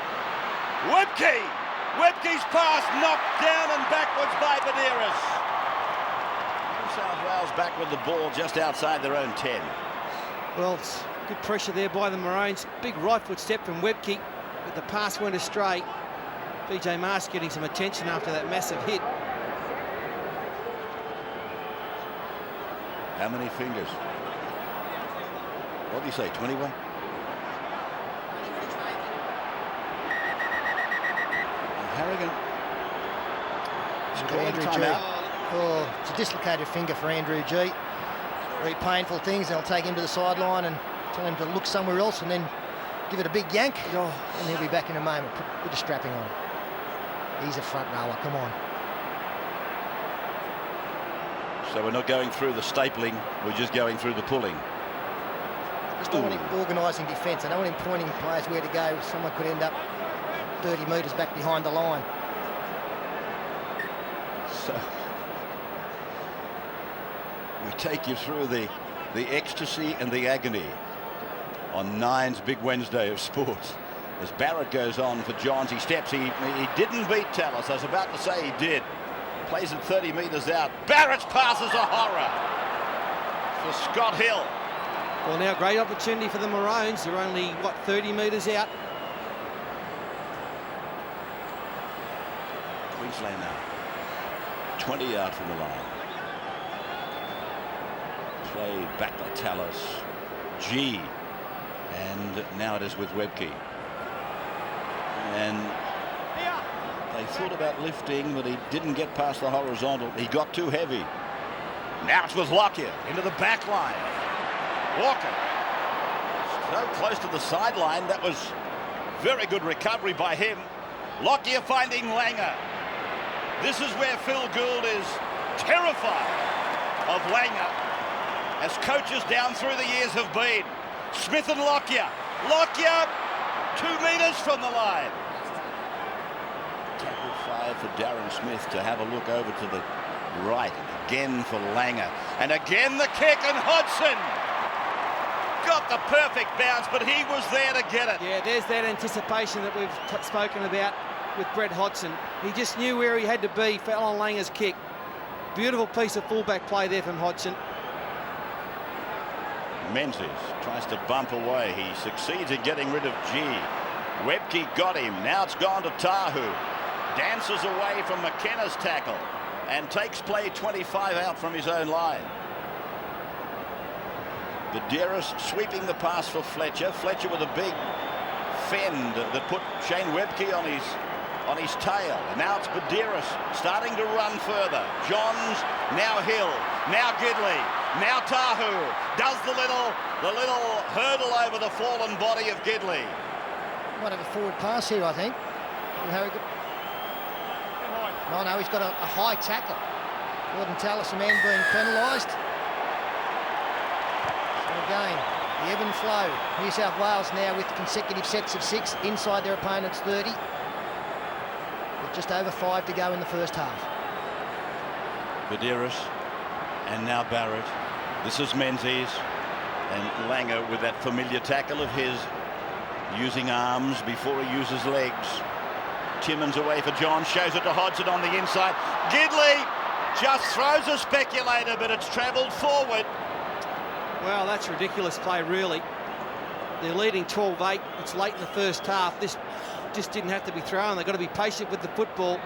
Webke. Webke's pass knocked down and backwards by Badeiras. New South Wales back with the ball just outside their own 10. Well, it's good pressure there by the Maroons. Big right foot step from Webke, but the pass went astray. PJ Marsh getting some attention after that massive hit. How many fingers? What do you say, 21? Harrigan. Andrew G. Oh, it's a dislocated finger for Andrew G. Very painful things. They'll take him to the sideline and tell him to look somewhere else and then give it a big yank. And he'll be back in a moment. Put a bit of strapping on. He's a front rower. Come on. So we're not going through the stapling. We're just going through the pulling. Just don't want him organising defence. I don't want him pointing players where to go. Someone could end up 30 metres back behind the line. So we take you through the ecstasy and the agony on Nine's Big Wednesday of sports. As Barrett goes on for Johns, he steps. He didn't beat Tallis. I was about to say he did. Plays it 30 metres out. Barrett's pass is a horror for Scott Hill. Well, now great opportunity for the Maroons. They're only, 30 metres out. Queensland now 20 out from the line. Played back by Tallis. G. And now it is with Webke. And they thought about lifting, but he didn't get past the horizontal. He got too heavy. Now it's with Lockyer into the back line. Walker so close to the sideline. That was very good recovery by him. Lockyer finding Langer. This is where Phil Gould is terrified of Langer, as coaches down through the years have been. Smith and Lockyer. Lockyer 2 metres from the line. Tackle 5 for Darren Smith to have a look over to the right. Again for Langer. And again the kick, and Hodgson got the perfect bounce, but he was there to get it. Yeah, there's that anticipation that we've spoken about with Brett Hodgson. He just knew where he had to be for Alan Langer's kick. Beautiful piece of fullback play there from Hodgson. Menzies tries to bump away. He succeeds in getting rid of G. Webke got him. Now it's gone to Tahu. Dances away from McKenna's tackle and takes play 25 out from his own line. Badeiras sweeping the pass for Fletcher. Fletcher with a big fend that put Shane Webke on his tail. And now it's Badeiras starting to run further. Johns, now Hill, now Gidley. Now Tahu does the little hurdle over the fallen body of Gidley. Might have a forward pass here, I think. No, he's got a high tackle. Gordon Tallis, a man being penalised. So again, the ebb and flow. New South Wales now with consecutive sets of 6 inside their opponent's 30. With just over 5 to go in the first half. Badiris and now Barrett. This is Menzies and Langer with that familiar tackle of his, using arms before he uses legs. Timmins away for John, shows it to Hodgson on the inside. Gidley just throws a speculator, but it's travelled forward. Well, that's ridiculous play, really. They're leading 12-8. It's late in the first half. This just didn't have to be thrown. They've got to be patient with the football.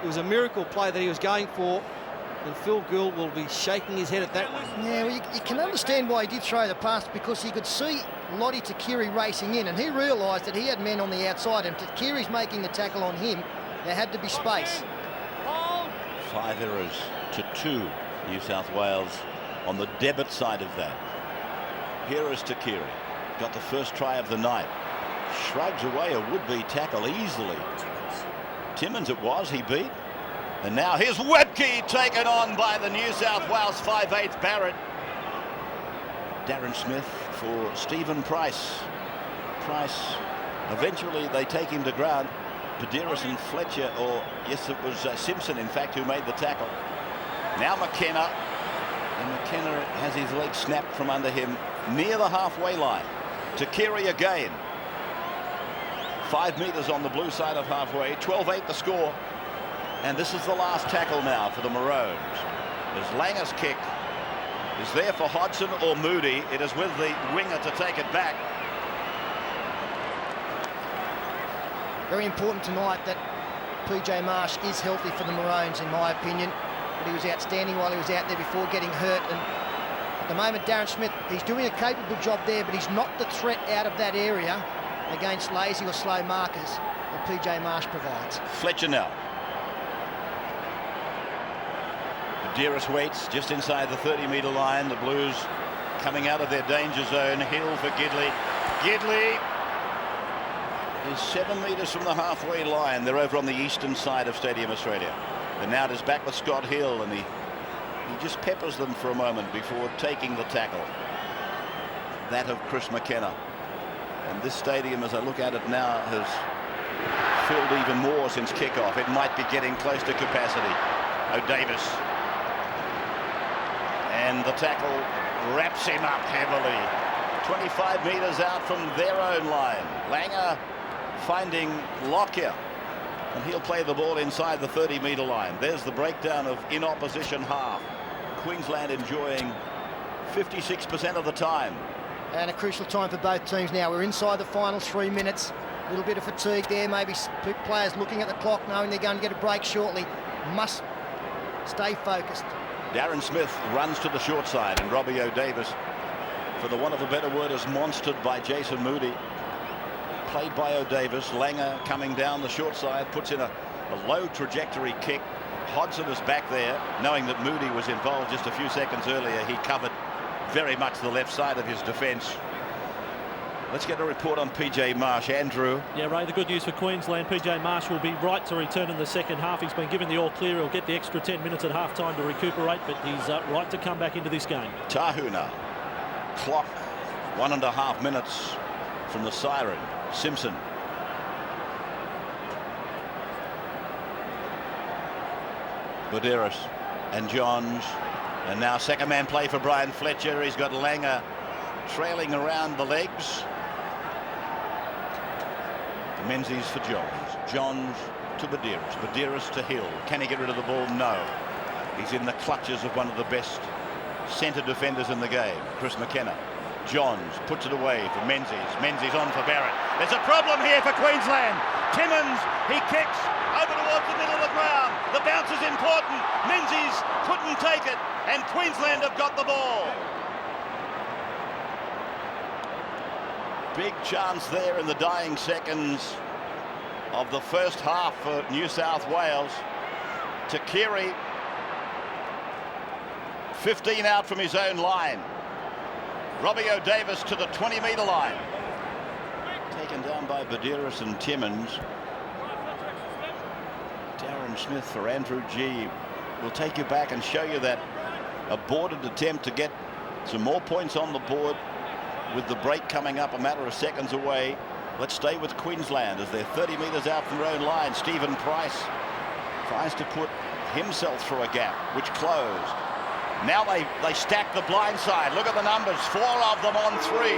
It was a miracle play that he was going for, and Phil Gould will be shaking his head at that one. Yeah, well, you can understand why he did throw the pass, because he could see Lottie Takiri racing in, and he realised that he had men on the outside, and Takiri's making the tackle on him. There had to be space. 5 errors to 2, New South Wales on the debit side of that. Here is Takiri. Got the first try of the night. Shrugs away a would-be tackle easily. Timmins it was, he beat. And now here's Webke taken on by the New South Wales 5'8" Barrett. Darren Smith for Stephen Price. Price, eventually they take him to ground. Badiris and Fletcher, or yes, it was Simpson, in fact, who made the tackle. Now McKenna, and McKenna has his leg snapped from under him near the halfway line. Takiri again. 5 metres on the blue side of halfway, 12-8 the score. And this is the last tackle now for the Maroons. As Langer's kick is there for Hodgson or Moody. It is with the winger to take it back. Very important tonight that PJ Marsh is healthy for the Maroons, in my opinion. But he was outstanding while he was out there before getting hurt. And at the moment, Darren Smith, he's doing a capable job there, but he's not the threat out of that area against lazy or slow markers that PJ Marsh provides. Fletcher now. Badiris waits just inside the 30-metre line. The Blues coming out of their danger zone. Hill for Gidley. Gidley is 7 metres from the halfway line. They're over on the eastern side of Stadium Australia. And now it is back with Scott Hill, and he just peppers them for a moment before taking the tackle. That of Chris McKenna. And this stadium, as I look at it now, has filled even more since kickoff. It might be getting close to capacity. O'Davis. And the tackle wraps him up heavily. 25 metres out from their own line. Langer finding Lockyer, and he'll play the ball inside the 30-metre line. There's the breakdown of in opposition half. Queensland enjoying 56% of the time. And a crucial time for both teams now. We're inside the final 3 minutes. A little bit of fatigue there, maybe players looking at the clock knowing they're going to get a break shortly. Must stay focused. Darren Smith runs to the short side, and Robbie O'Davis, for the want of a better word, is monstered by Jason Moody. Played by O'Davis. Langer coming down the short side, puts in a low trajectory kick. Hodgson is back there, knowing that Moody was involved just a few seconds earlier. He covered very much the left side of his defence. Let's get a report on PJ Marsh. Andrew. Yeah, Ray, the good news for Queensland, PJ Marsh will be right to return in the second half. He's been given the all clear. He'll get the extra 10 minutes at half time to recuperate, but he's right to come back into this game. Tahuna. Clock 1.5 minutes from the siren. Simpson. Badiris and Johns. And now second man play for Brian Fletcher. He's got Langer trailing around the legs. Menzies for Johns. Johns to Badiris. Badiris to Hill. Can he get rid of the ball? No. He's in the clutches of one of the best centre defenders in the game, Chris McKenna. Johns puts it away for Menzies. Menzies on for Barrett. There's a problem here for Queensland. Timmins, he kicks over towards the middle of the ground. The bounce is important. Menzies couldn't take it, and Queensland have got the ball. Big chance there in the dying seconds of the first half for New South Wales. Takiri 15 out from his own line. Robbie O'Davis to the 20-metre line. Taken down by Badiris and Timmins. Darren Smith for Andrew G. We'll take you back and show you that aborted attempt to get some more points on the board with the break coming up a matter of seconds away. Let's stay with Queensland as they're 30 metres out from their own line. Stephen Price tries to put himself through a gap, which closed. Now they stack the blind side. Look at the numbers, 4 of them on 3.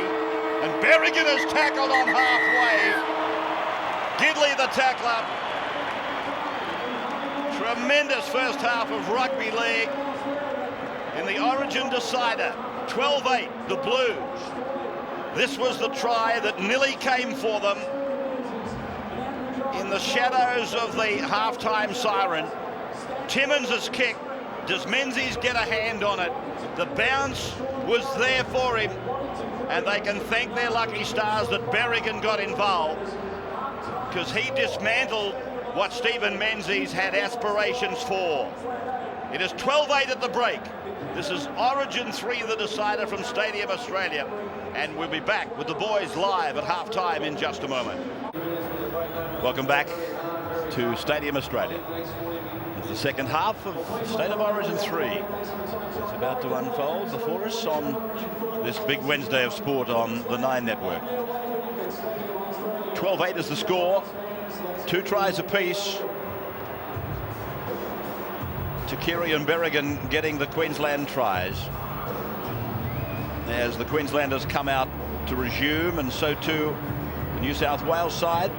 And Berrigan is tackled on halfway. Gidley the tackler. Tremendous first half of rugby league in the Origin decider. 12-8, the Blues. This was the try that nearly came for them in the shadows of the halftime siren. Timmins' kick. Does Menzies get a hand on it? The bounce was there for him, and they can thank their lucky stars that Berrigan got involved, because he dismantled what Stephen Menzies had aspirations for. It is 12-8 at the break. This is Origin 3, the decider from Stadium Australia, and we'll be back with the boys live at halftime in just a moment. Welcome back to Stadium Australia. The second half of State of Origin 3 is about to unfold before us on this big Wednesday of sport on the 9 network. 12-8 is the score. 2 tries apiece. Takiri and Berrigan getting the Queensland tries as the Queenslanders come out to resume, and so too the New South Wales side.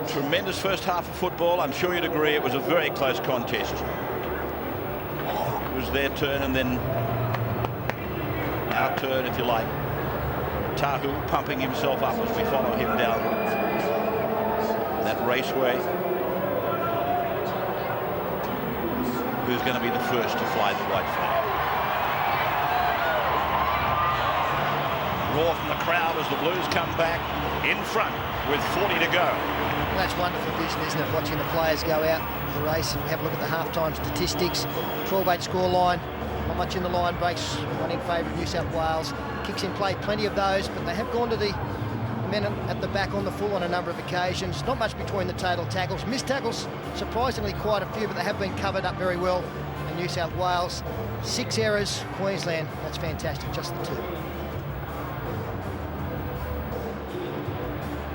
Tremendous first half of football. I'm sure you'd agree it was a very close contest. It was their turn and then our turn, if you like. Tahu pumping himself up as we follow him down that raceway. Who's going to be the first to fly the white flag? Roar from the crowd as the Blues come back in front with 40 to go. That's wonderful vision, isn't it? Watching the players go out the race, and we have a look at the halftime statistics. 12-8 score line, not much in the line breaks, one in favour of New South Wales. Kicks in play, plenty of those, but they have gone to the men at the back on the full on a number of occasions. Not much between the total tackles. Missed tackles, surprisingly quite a few, but they have been covered up very well in New South Wales. 6 errors, Queensland, that's fantastic, just the 2.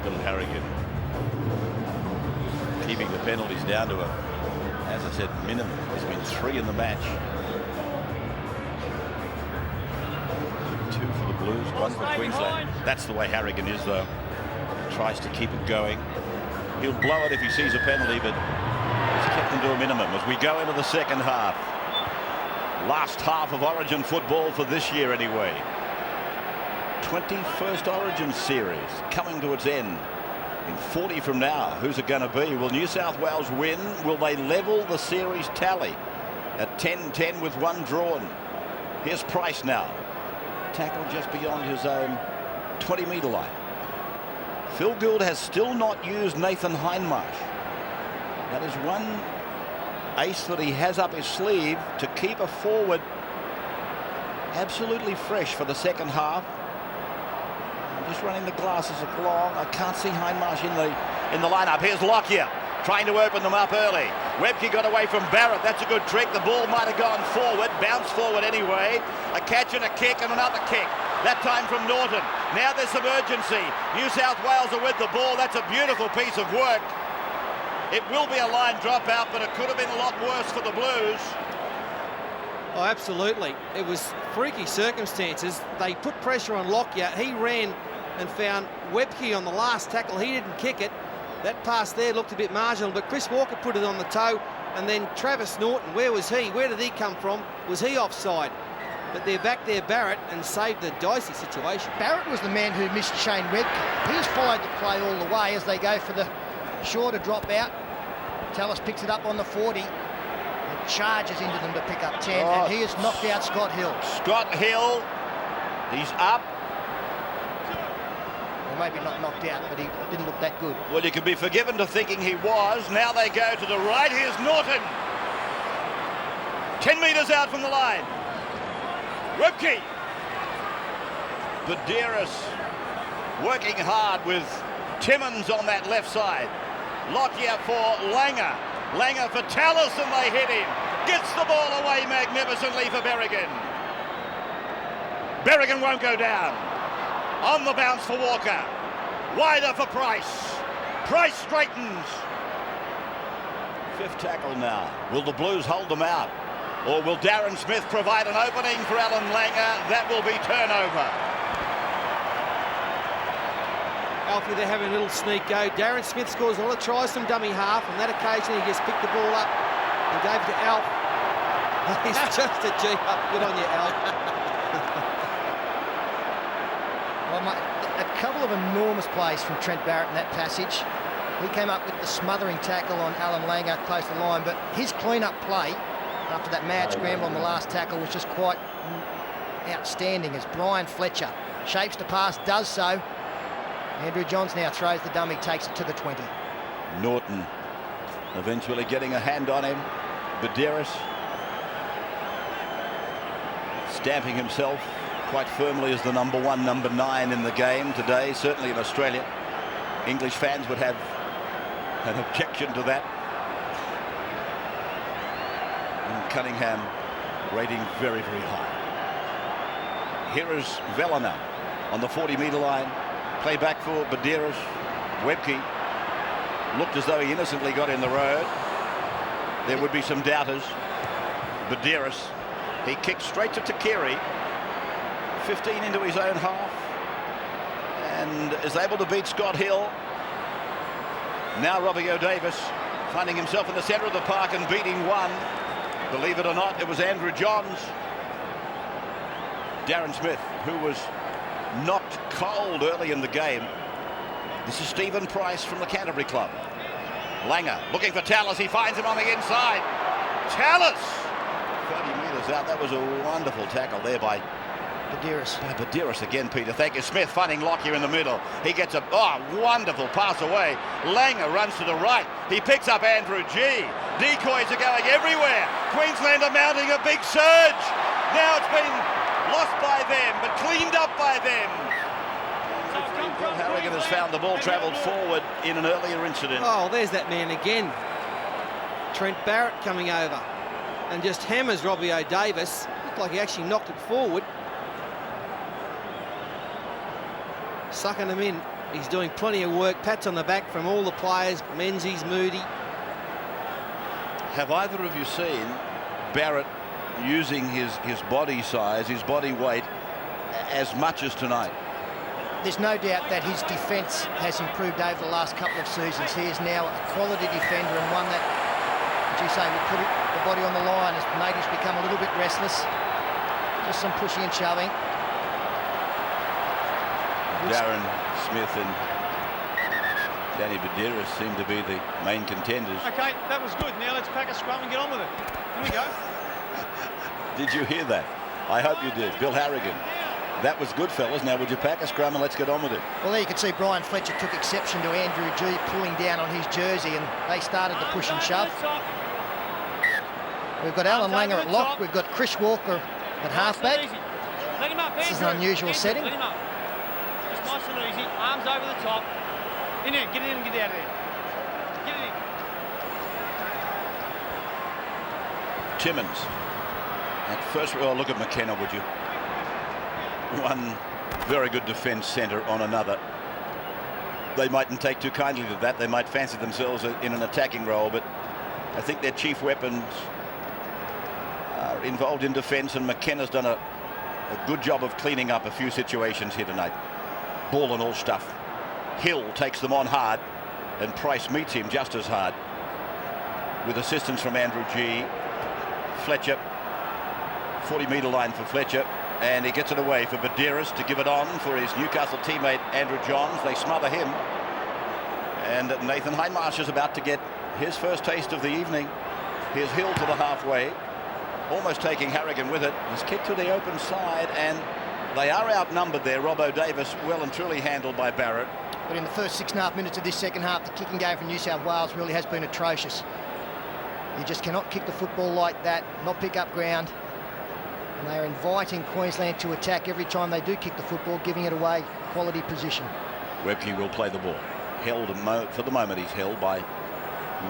Little Harrigan keeping the penalties down to as I said, minimum. There's been 3 in the match. 2 for the Blues, 1 for Queensland. That's the way Harrigan is, though. Tries to keep it going. He'll blow it if he sees a penalty, but he's kept them to a minimum as we go into the second half. Last half of Origin football for this year anyway. 21st Origin series coming to its end. In 40 from now, who's it going to be? Will New South Wales win? Will they level the series tally at 10-10 with 1 drawn? Here's Price now. Tackle just beyond his own 20-metre line. Phil Gould has still not used Nathan Hindmarsh. That is one ace that he has up his sleeve to keep a forward absolutely fresh for the second half. Just running the glasses along. I can't see Hindmarsh in the lineup. Here's Lockyer trying to open them up early. Webke got away from Barrett. That's a good trick. The ball might have gone forward, bounced forward anyway. A catch and a kick and another kick. That time from Norton. Now there's some urgency. New South Wales are with the ball. That's a beautiful piece of work. It will be a line dropout, but it could have been a lot worse for the Blues. Oh, absolutely. It was freaky circumstances. They put pressure on Lockyer. He ran and found Webke on the last tackle. He didn't kick it. That pass there looked a bit marginal, but Chris Walker put it on the toe. And then Travis Norton, where was he? Where did he come from? Was he offside? But they're back there, Barrett, and saved the dicey situation. Barrett was the man who missed Shane Webke. He's followed the play all the way as they go for the shorter drop out. Tallis picks it up on the 40. And charges into them to pick up 10, and he has knocked out Scott Hill. Scott Hill, he's up. Well, maybe not knocked out, but he didn't look that good. Well, you can be forgiven for thinking he was. Now they go to the right. Here's Norton. 10 metres out from the line. Rugby. Badeiras working hard with Timmins on that left side. Lockyer for Langer. Langer for Tallis, and they hit him. Gets the ball away magnificently for Berrigan. Berrigan won't go down. On the bounce for Walker. Wider for Price. Price straightens. Fifth tackle now. Will the Blues hold them out? Or will Darren Smith provide an opening for Alan Langer? That will be turnover. Alfie, they're having a little sneak go. Darren Smith scores a lot of tries from dummy half. On that occasion, he just picked the ball up and gave it to Alf. He's just a G up. Good on you, Alf. Well, mate, a couple of enormous plays from Trent Barrett in that passage. He came up with the smothering tackle on Alan Langer close to the line, but his clean-up play after that mad scramble on the last tackle was just quite outstanding as Brian Fletcher shapes the pass, does so. Andrew Johns now throws the dummy, takes it to the 20. Norton eventually getting a hand on him. Badeiras stamping himself quite firmly as the number 1, number 9 in the game today, certainly in Australia. English fans would have an objection to that. And Cunningham rating very, very high. Here is Vellana on the 40-metre line. Play back for Badeiras. Webke looked as though he innocently got in the road. There would be some doubters. Badeiras, he kicked straight to Takiri. 15 into his own half. And is able to beat Scott Hill. Now Robbie O'Davis finding himself in the centre of the park and beating one. Believe it or not, it was Andrew Johns. Darren Smith, who was knocked cold early in the game. This is Stephen Price from the Canterbury club. Langer looking for Tallis. He finds him on the inside. Tallis! 30 metres out. That was a wonderful tackle there by Badeiras. Badeiras again, Peter. Thank you. Smith finding Lockyer in the middle. He gets a wonderful pass away. Langer runs to the right. He picks up Andrew G. Decoys are going everywhere. Queensland are mounting a big surge. Now it's been lost by them, but cleaned up by them. Bill Harrigan has found the ball travelled forward in an earlier incident. Oh, there's that man again. Trent Barrett coming over and just hammers Robbie O'Davis. Looked like he actually knocked it forward. Sucking him in. He's doing plenty of work. Pats on the back from all the players. Menzies, Moody. Have either of you seen Barrett using his body size, his body weight, as much as tonight? There's no doubt that his defence has improved over the last couple of seasons. He is now a quality defender and one that, as you say, will put the body on the line as Natives become a little bit restless. Just some pushing and shoving. Darren Smith and Danny Badeiras seem to be the main contenders. Okay, that was good. Now let's pack a scrum and get on with it. Here we go. Did you hear that? I hope you did. Bill Harrigan. That was good, fellas. Now would you pack a scrum and let's get on with it? Well, there you can see Brian Fletcher took exception to Andrew G pulling down on his jersey, and they started the push and shove. We've got Alan Langer at lock. We've got Chris Walker at halfback. This is an unusual setting. Let him up. Just nice and easy. Arms over the top. In there. Get in and get out of there. Get in. Timmins. At first, well, look at McKenna, would you? One very good defence centre on another. They mightn't take too kindly to that. They might fancy themselves in an attacking role, but I think their chief weapons are involved in defence, and McKenna's done a good job of cleaning up a few situations here tonight. Ball and all stuff. Hill takes them on hard, and Price meets him just as hard. With assistance from Andrew G. Fletcher. 40-metre line for Fletcher. And he gets it away for Badeiras to give it on for his Newcastle teammate Andrew Johns. They smother him. And Nathan Hindmarsh is about to get his first taste of the evening. Here's Hill to the halfway, almost taking Harrigan with it. He's kicked to the open side, and they are outnumbered there. Robbo Davis well and truly handled by Barrett. But in the first 6.5 minutes of this second half, the kicking game from New South Wales really has been atrocious. You just cannot kick the football like that, not pick up ground. And they are inviting Queensland to attack every time they do kick the football, giving it away. Quality position. Webke will play the ball. Held for the moment, he's held by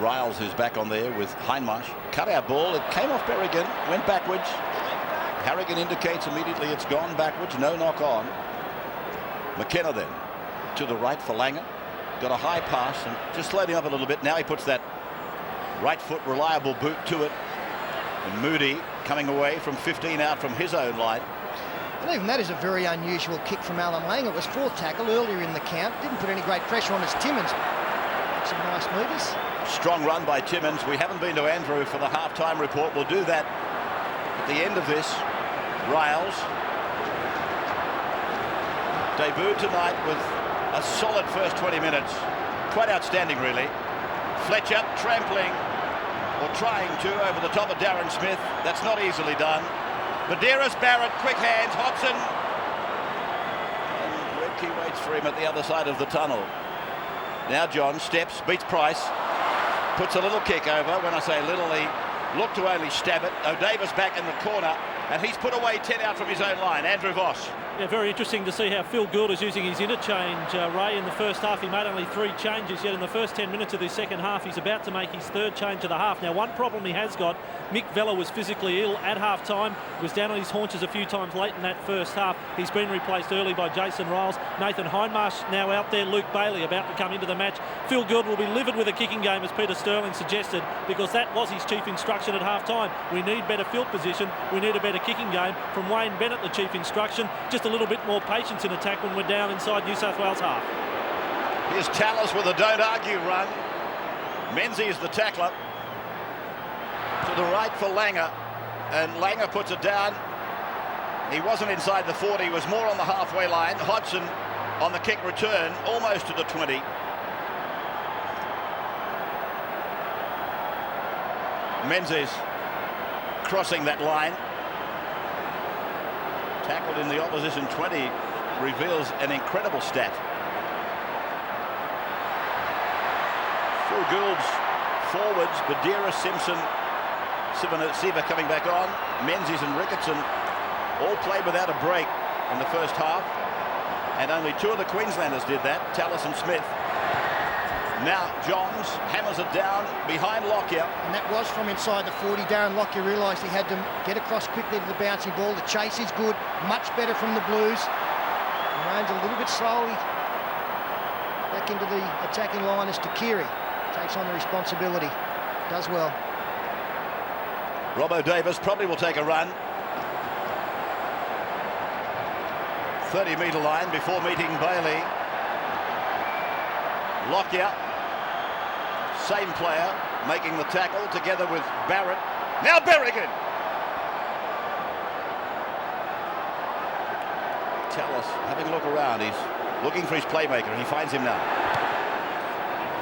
Riles, who's back on there with Hindmarsh. Cut out ball, it came off Berrigan, went backwards. Harrigan indicates immediately it's gone backwards, no knock on. McKenna then to the right for Langer. Got a high pass and just slowed him up a little bit. Now he puts that right foot reliable boot to it. And Moody coming away from 15 out from his own line. And even that is a very unusual kick from Alan Langer. It was fourth tackle earlier in the count. Didn't put any great pressure on as Timmins. Some nice movers. Strong run by Timmins. We haven't been to Andrew for the half-time report. We'll do that at the end of this. Riles debuted tonight with a solid first 20 minutes. Quite outstanding, really. Fletcher trampling, or trying to, over the top of Darren Smith. That's not easily done. Medeiros, Barrett, quick hands, Hodgson. And Webke waits for him at the other side of the tunnel. Now John steps, beats Price, puts a little kick over. When I say little, he looked to only stab it. O'Davis back in the corner, and he's put away 10 out from his own line. Andrew Voss. Yeah, very interesting to see how Phil Gould is using his interchange. Ray, in the first half, he made only 3 changes, yet in the first 10 minutes of the second half, he's about to make his 3rd change of the half. Now, one problem he has got, Mick Vella was physically ill at half-time, was down on his haunches a few times late in that first half. He's been replaced early by Jason Riles. Nathan Hindmarsh now out there, Luke Bailey about to come into the match. Phil Gould will be livid with a kicking game, as Peter Sterling suggested, because that was his chief instruction at half-time. We need better field position, we need a better kicking game. From Wayne Bennett, the chief instruction, just a little bit more patience in attack when we're down inside New South Wales half. Here's Tallis with a don't argue run. Menzies is the tackler. To the right for Langer, and Langer puts it down. He wasn't inside the 40, he was more on the halfway line. Hodgson on the kick return, almost to the 20. Menzies crossing that line. Tackled in the opposition 20 reveals an incredible stat. Phil Gould's forwards, Badira, Simpson, Siva coming back on, Menzies and Ricketson all played without a break in the first half, and only 2 of the Queenslanders did that, Tallis and Smith. Now Johns hammers it down behind Lockyer. And that was from inside the 40. Darren Lockyer realised he had to get across quickly to the bouncing ball. The chase is good, much better from the Blues. Runs a little bit slowly back into the attacking line as Takiri takes on the responsibility. Does well. Robbo Davis probably will take a run. 30-metre line before meeting Bailey. Lockyer, same player, making the tackle together with Barrett. Now Berrigan. Tallis having a look around. He's looking for his playmaker. He finds him now.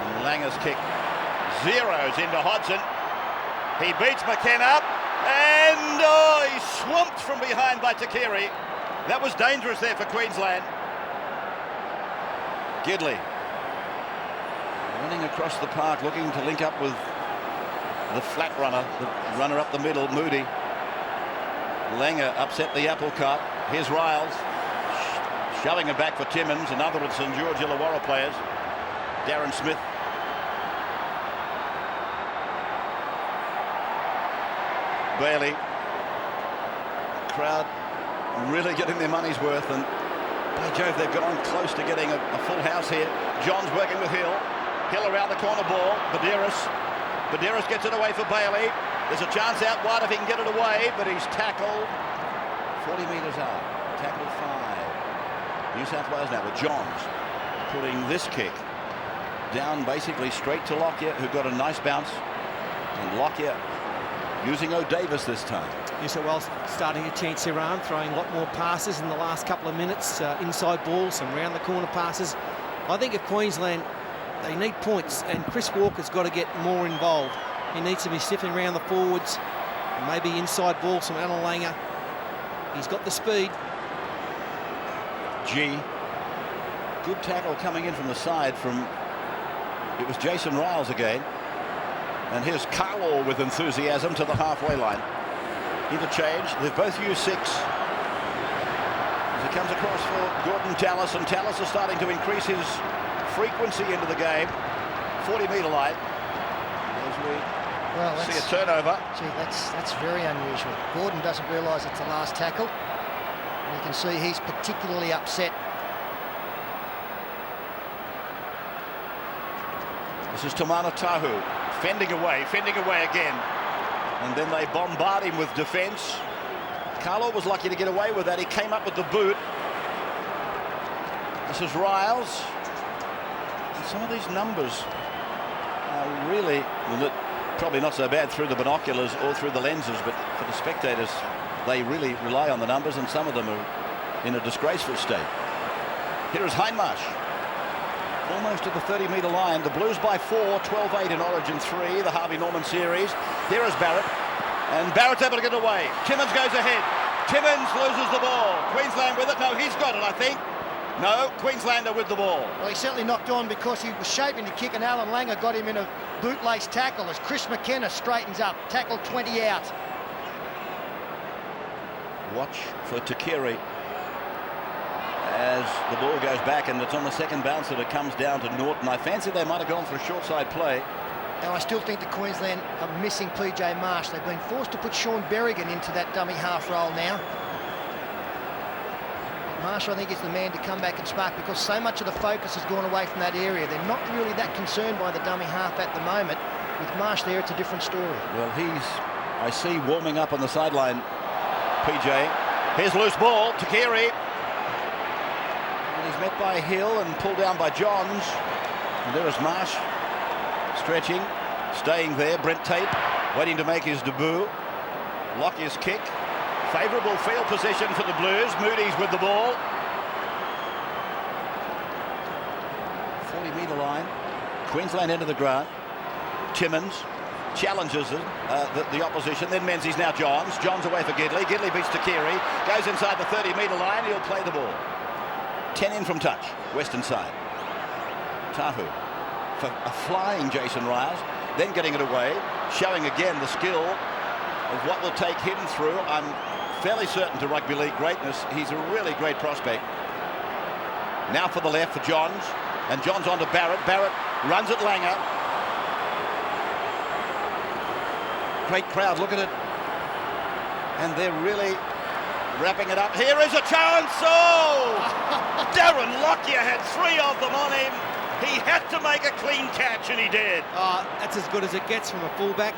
And Langer's kick zeroes into Hodgson. He beats McKenna, and he's swamped from behind by Takiri. That was dangerous there for Queensland. Gidley running across the park, looking to link up with the flat runner, the runner up the middle, Moody. Langer upset the apple cart. Here's Riles, shoving it back for Timmins, another of St George Illawarra players. Darren Smith. Bailey. Crowd really getting their money's worth, and by Jove, they've gone close to getting a full house here. John's working with Hill. Hill around the corner ball. Badeiros gets it away for Bailey. There's a chance out wide if he can get it away, but he's tackled 40 metres out. Tackled 5. New South Wales now with Johns putting this kick down basically straight to Lockyer, who got a nice bounce. And Lockyer using O'Davis this time. New South Wales starting to chance their arm, throwing a lot more passes in the last couple of minutes. Inside balls, some round the corner passes. I think if Queensland, they need points, and Chris Walker's got to get more involved. He needs to be sniffing around the forwards, maybe inside balls from Alan Langer. He's got the speed. G. Good tackle coming in from the side from, it was Jason Riles again. And here's Carlo with enthusiasm to the halfway line. Interchange. They've both used 6. As he comes across for Gordon Tallis, and Tallis is starting to increase his frequency into the game. 40-metre line. As we see a turnover. Gee, that's very unusual. Gordon doesn't realise it's the last tackle. And you can see he's particularly upset. This is Tamana Tahu, fending away again. And then they bombard him with defence. Carlo was lucky to get away with that. He came up with the boot. This is Riles. And some of these numbers are really, probably not so bad through the binoculars or through the lenses, but for the spectators, they really rely on the numbers, and some of them are in a disgraceful state. Here is Hindmarsh. Almost at the 30-metre line. The Blues by 4, 12-8 in Origin 3, the Harvey Norman series. Here is Barrett. And Barrett's able to get away. Timmins goes ahead. Timmins loses the ball. Queensland with it. No, he's got it, I think. No, Queenslander with the ball. Well, he certainly knocked on because he was shaping to kick, and Alan Langer got him in a bootlace tackle as Chris McKenna straightens up. Tackle 20 out. Watch for Takiri as the ball goes back, and it's on the second bounce that it comes down to Norton. I fancy they might have gone for a short side play. Now, I still think the Queensland are missing PJ Marsh. They've been forced to put Sean Berrigan into that dummy half role now. Marsh, I think, is the man to come back and spark, because so much of the focus has gone away from that area. They're not really that concerned by the dummy half at the moment. With Marsh there, it's a different story. Well, I see, warming up on the sideline, PJ. Here's loose ball, Takiri. And he's met by Hill and pulled down by Johns. And there is Marsh, stretching, staying there. Brent Tate waiting to make his debut. Lockyer's kick. Favourable field position for the Blues. Moody's with the ball. 40-metre line. Queensland into the ground. Timmins challenges the opposition. Then Menzies, now Johns. Johns away for Gidley. Gidley beats Takiri. Goes inside the 30-metre line. He'll play the ball. 10 in from touch. Western side. Tahu for a flying Jason Riles. Then getting it away. Showing again the skill of what will take him through. I'm fairly certain to rugby league greatness. He's a really great prospect. Now for the left for Johns. And Johns on to Barrett. Barrett runs at Langer. Great crowd, look at it. And they're really wrapping it up. Here is a chance. Oh! Darren Lockyer had 3 of them on him. He had to make a clean catch, and he did. That's as good as it gets from a fullback.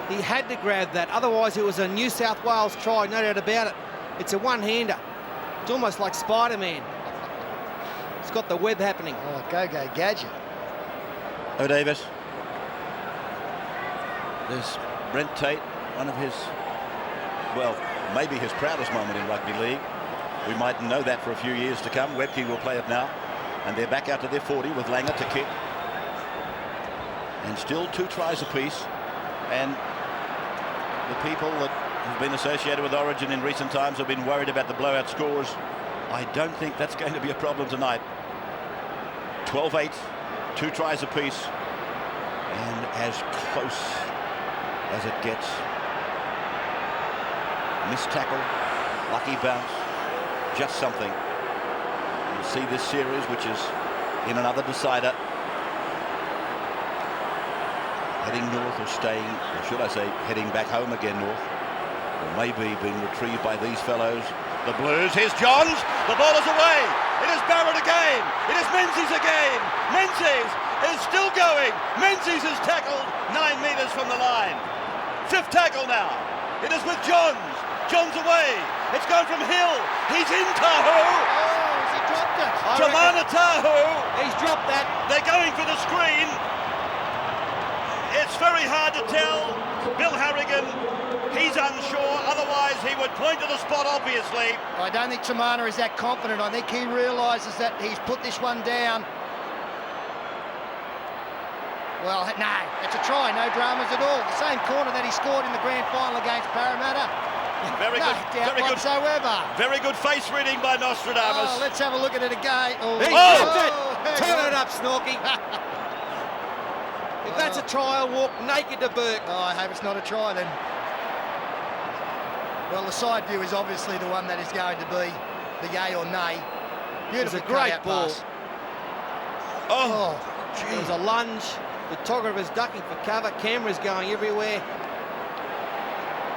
He had to grab that. Otherwise, it was a New South Wales try, no doubt about it. It's a one-hander. It's almost like Spider-Man. It's got the web happening. Oh, go Gadget. Oh, Davis. There's Brent Tate, one of his, well, maybe his proudest moment in rugby league. We might know that for a few years to come. Webke will play it now. And they're back out to their 40 with Langer to kick. And still 2 tries apiece. And the people that have been associated with Origin in recent times have been worried about the blowout scores. I don't think that's going to be a problem tonight. 12-8, 2 tries apiece. And as close as it gets. Missed tackle, lucky bounce, just something. You'll see this series, which is in another decider, heading north or staying, or should I say, heading back home again north, or maybe being retrieved by these fellows. The Blues, here's Johns, the ball is away. It is Barrett again. It is Menzies again. Menzies is still going. Menzies is tackled 9 metres from the line. 5th tackle now. It is with Johns. Johns away. It's gone from Hill. He's in Tahu. Oh, he dropped it. Tamana Tahu. He's dropped that. They're going for the screen. It's very hard to tell. Bill Harrigan, he's unsure. Otherwise, he would point to the spot, obviously. I don't think Tamana is that confident. I think he realises that he's put this one down. Well, no, it's a try, no dramas at all. The same corner that he scored in the grand final against Parramatta. Very no good, doubt very whatsoever. Very good face reading by Nostradamus. Oh, let's have a look at it again. Oh, He oh, dropped it. hey, Turn it up, Snorky. If that's a try, I'll walk naked to Burke. Oh, I hope it's not a try then. Well, the side view is obviously the one that is going to be the yay or nay. Beautiful, a great ball. pass. Oh, it was a lunge. The photographer's ducking for cover. Camera's going everywhere.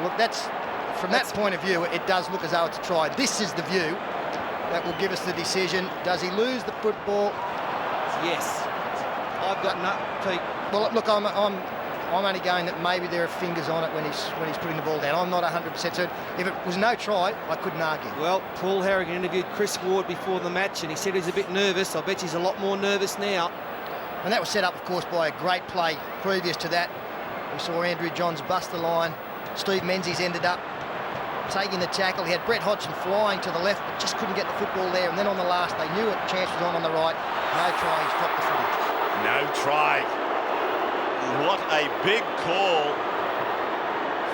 Look, from that point of view, it does look as though it's a try. This is the view that will give us the decision. Does he lose the football? Yes. I've got Pete. Well, look, I'm only going that maybe there are fingers on it when he's putting the ball down. I'm not 100% certain. If it was no try, I couldn't argue. Well, Paul Harrigan interviewed Chris Ward before the match, and he said he's a bit nervous. I bet he's a lot more nervous now. And that was set up, of course, by a great play previous to that. We saw Andrew Johns bust the line. Steve Menzies ended up taking the tackle. He had Brett Hodgson flying to the left, but just couldn't get the football there. And then on the last, they knew a chance was on the right. No try, he's dropped the footy. No try. What a big call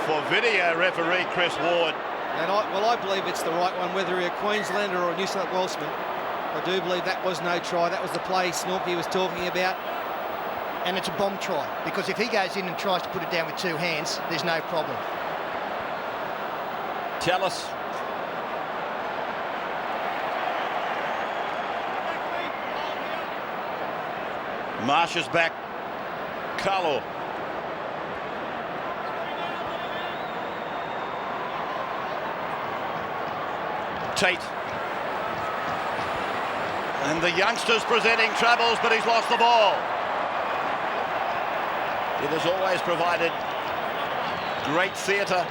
for video referee Chris Ward. And I believe it's the right one, whether you're a Queenslander or a New South Welshman. I do believe that was no try. That was the play Snorky was talking about. And it's a bomb try, because if he goes in and tries to put it down with two hands, there's no problem. Tell us. Marsh is back. Carlo. Tate. And the youngsters presenting troubles, but he's lost the ball. It has always provided great theatre,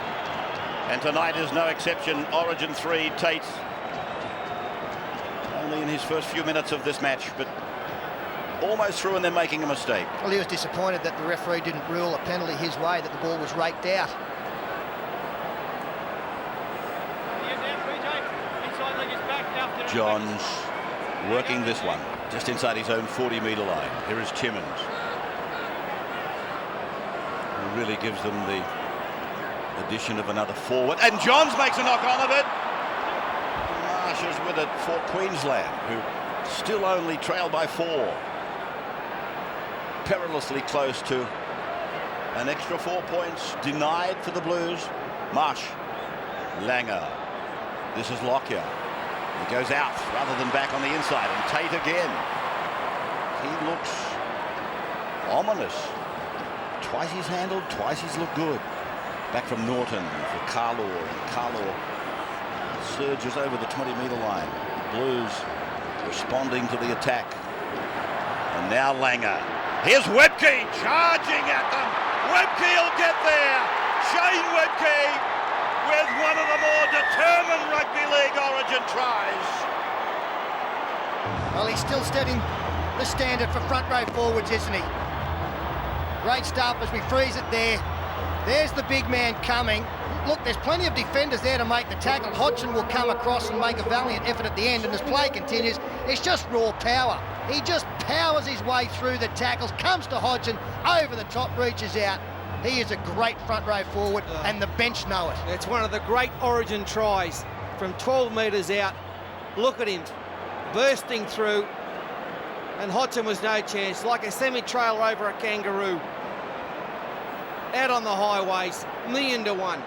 and tonight is no exception. Origin 3, Tate. Only in his first few minutes of this match, but almost through and then making a mistake. Well, he was disappointed that the referee didn't rule a penalty his way, that the ball was raked out. Johns working this one just inside his own 40-metre line. Here is Timmins. Who really gives them the addition of another forward. And Johns makes a knock on of it. Marsh is with it for Queensland, who still only trail by 4. Perilously close to an extra 4 points denied for the Blues. Marsh. Langer. This is Lockyer. He goes out rather than back on the inside, and Tate again. He looks ominous. Twice he's handled, twice he's looked good. Back from Norton for Carlo. Carlo surges over the 20-metre line. The Blues responding to the attack. And now Langer. Here's Webke charging at them. Webke will get there. Shane Webke with one of the more determined Rugby League Origin tries. Well, he's still setting the standard for front row forwards, isn't he? Great stuff as we freeze it there. There's the big man coming. Look, there's plenty of defenders there to make the tackle. Hodgson will come across and make a valiant effort at the end, and as play continues, it's just raw power. He just powers his way through the tackles, comes to Hodgson, over the top, reaches out. He is a great front row forward, and the bench know it. It's one of the great Origin tries from 12 metres out. Look at him bursting through, and Hodgson was no chance, like a semi-trailer over a kangaroo. Out on the highways, 1,000,000-1.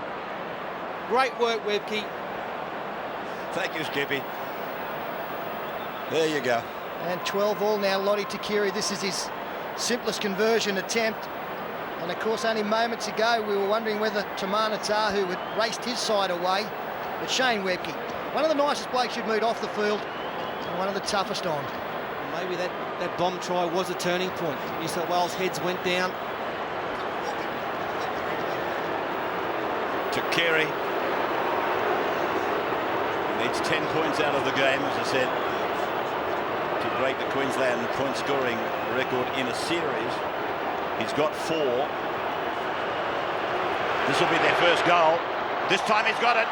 Great work, Webke. Thank you, Skippy. There you go. And 12 all now, Lottie Takiri. This is his simplest conversion attempt. And of course, only moments ago, we were wondering whether Tamana Tahu had raced his side away. But Shane Webke, one of the nicest blokes you'd meet off the field, and one of the toughest on. Maybe that bomb try was a turning point. New South Wales heads went down. Takiri needs 10 points out of the game, as I said, to break the Queensland point scoring record in a series. He's got 4. This will be their first goal. This time he's got it.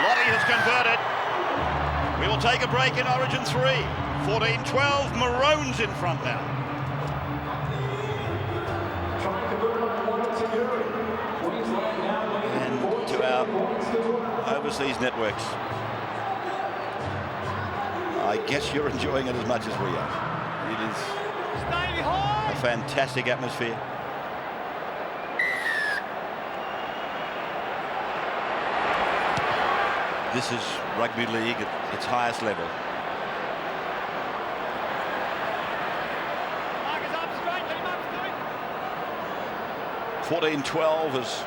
Lottie has converted. We will take a break in Origin 3. 14-12, Maroons in front now. And to our overseas networks, I guess you're enjoying it as much as we are. It is Stay behind. A fantastic atmosphere. This is rugby league at its highest level. Marcus up straight, let him up straight. 14-12 as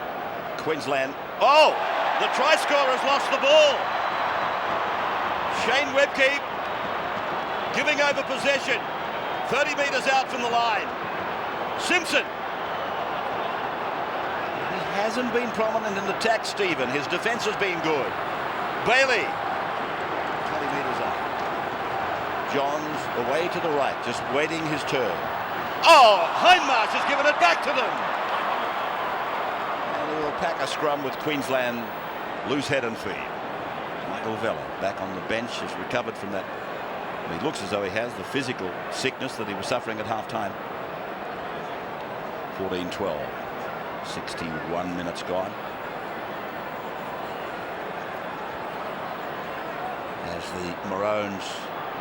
Queensland. Oh, the try scorer has lost the ball. Shane Webke giving over possession. 30 metres out from the line. Simpson. He hasn't been prominent in attack, Stephen. His defence has been good. Bailey, 20 metres out. Johns away to the right, just waiting his turn. Oh, Hindmarsh has given it back to them. And he'll pack a scrum with Queensland, loose head and feet. Michael Vella back on the bench, has recovered from that. He looks as though he has the physical sickness that he was suffering at half-time. 14-12, 61 minutes gone. As the Maroons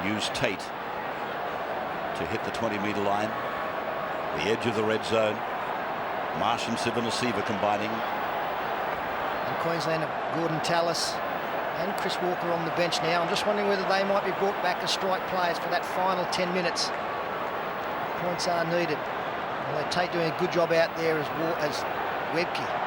use Tate to hit the 20-metre line, the edge of the red zone. Marsh and Sivanasiva combining. And Queensland have Gordon Tallis and Chris Walker on the bench now. I'm just wondering whether they might be brought back as strike players for that final 10 minutes. Points are needed. Although Tate doing a good job out there as Webke.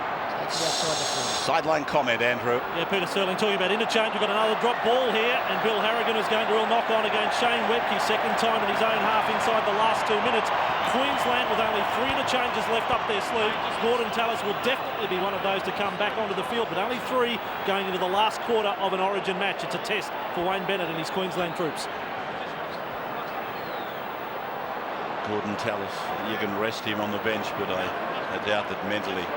Sideline comment, Andrew. Yeah, Peter Sterling talking about interchange. We've got another drop ball here, and Bill Harrigan is going to real knock on against Shane Webke, second time in his own half inside the last 2 minutes. Queensland with only 3 interchanges left up their sleeve. Gordon Tallis will definitely be one of those to come back onto the field, but only 3 going into the last quarter of an Origin match. It's a test for Wayne Bennett and his Queensland troops. Gordon Tallis, you can rest him on the bench, but I doubt that mentally,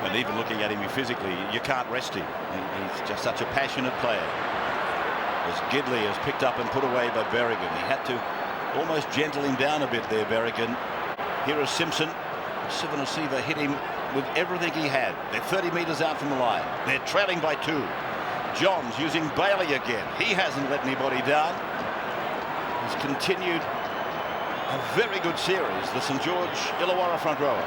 and even looking at him physically, you can't rest him. He's just such a passionate player. As Gidley is picked up and put away by Berrigan, he had to almost gentle him down a bit there, Berrigan. Here is Simpson. Sivanasiva hit him with everything he had. They're 30 metres out from the line. They're trailing by 2. Johns using Bailey again. He hasn't let anybody down. He's continued a very good series, the St George Illawarra front rower.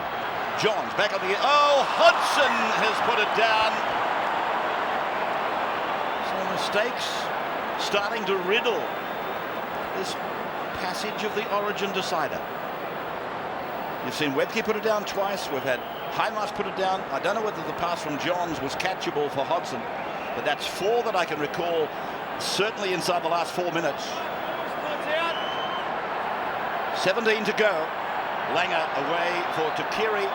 Johns back on the... Oh, Hodgson has put it down. So mistakes starting to riddle this passage of the Origin decider. You've seen Webke put it down twice. We've had Hindmarsh put it down. I don't know whether the pass from Johns was catchable for Hodgson, but that's 4 that I can recall, certainly inside the last 4 minutes. 17 to go. Langer away for Takiri.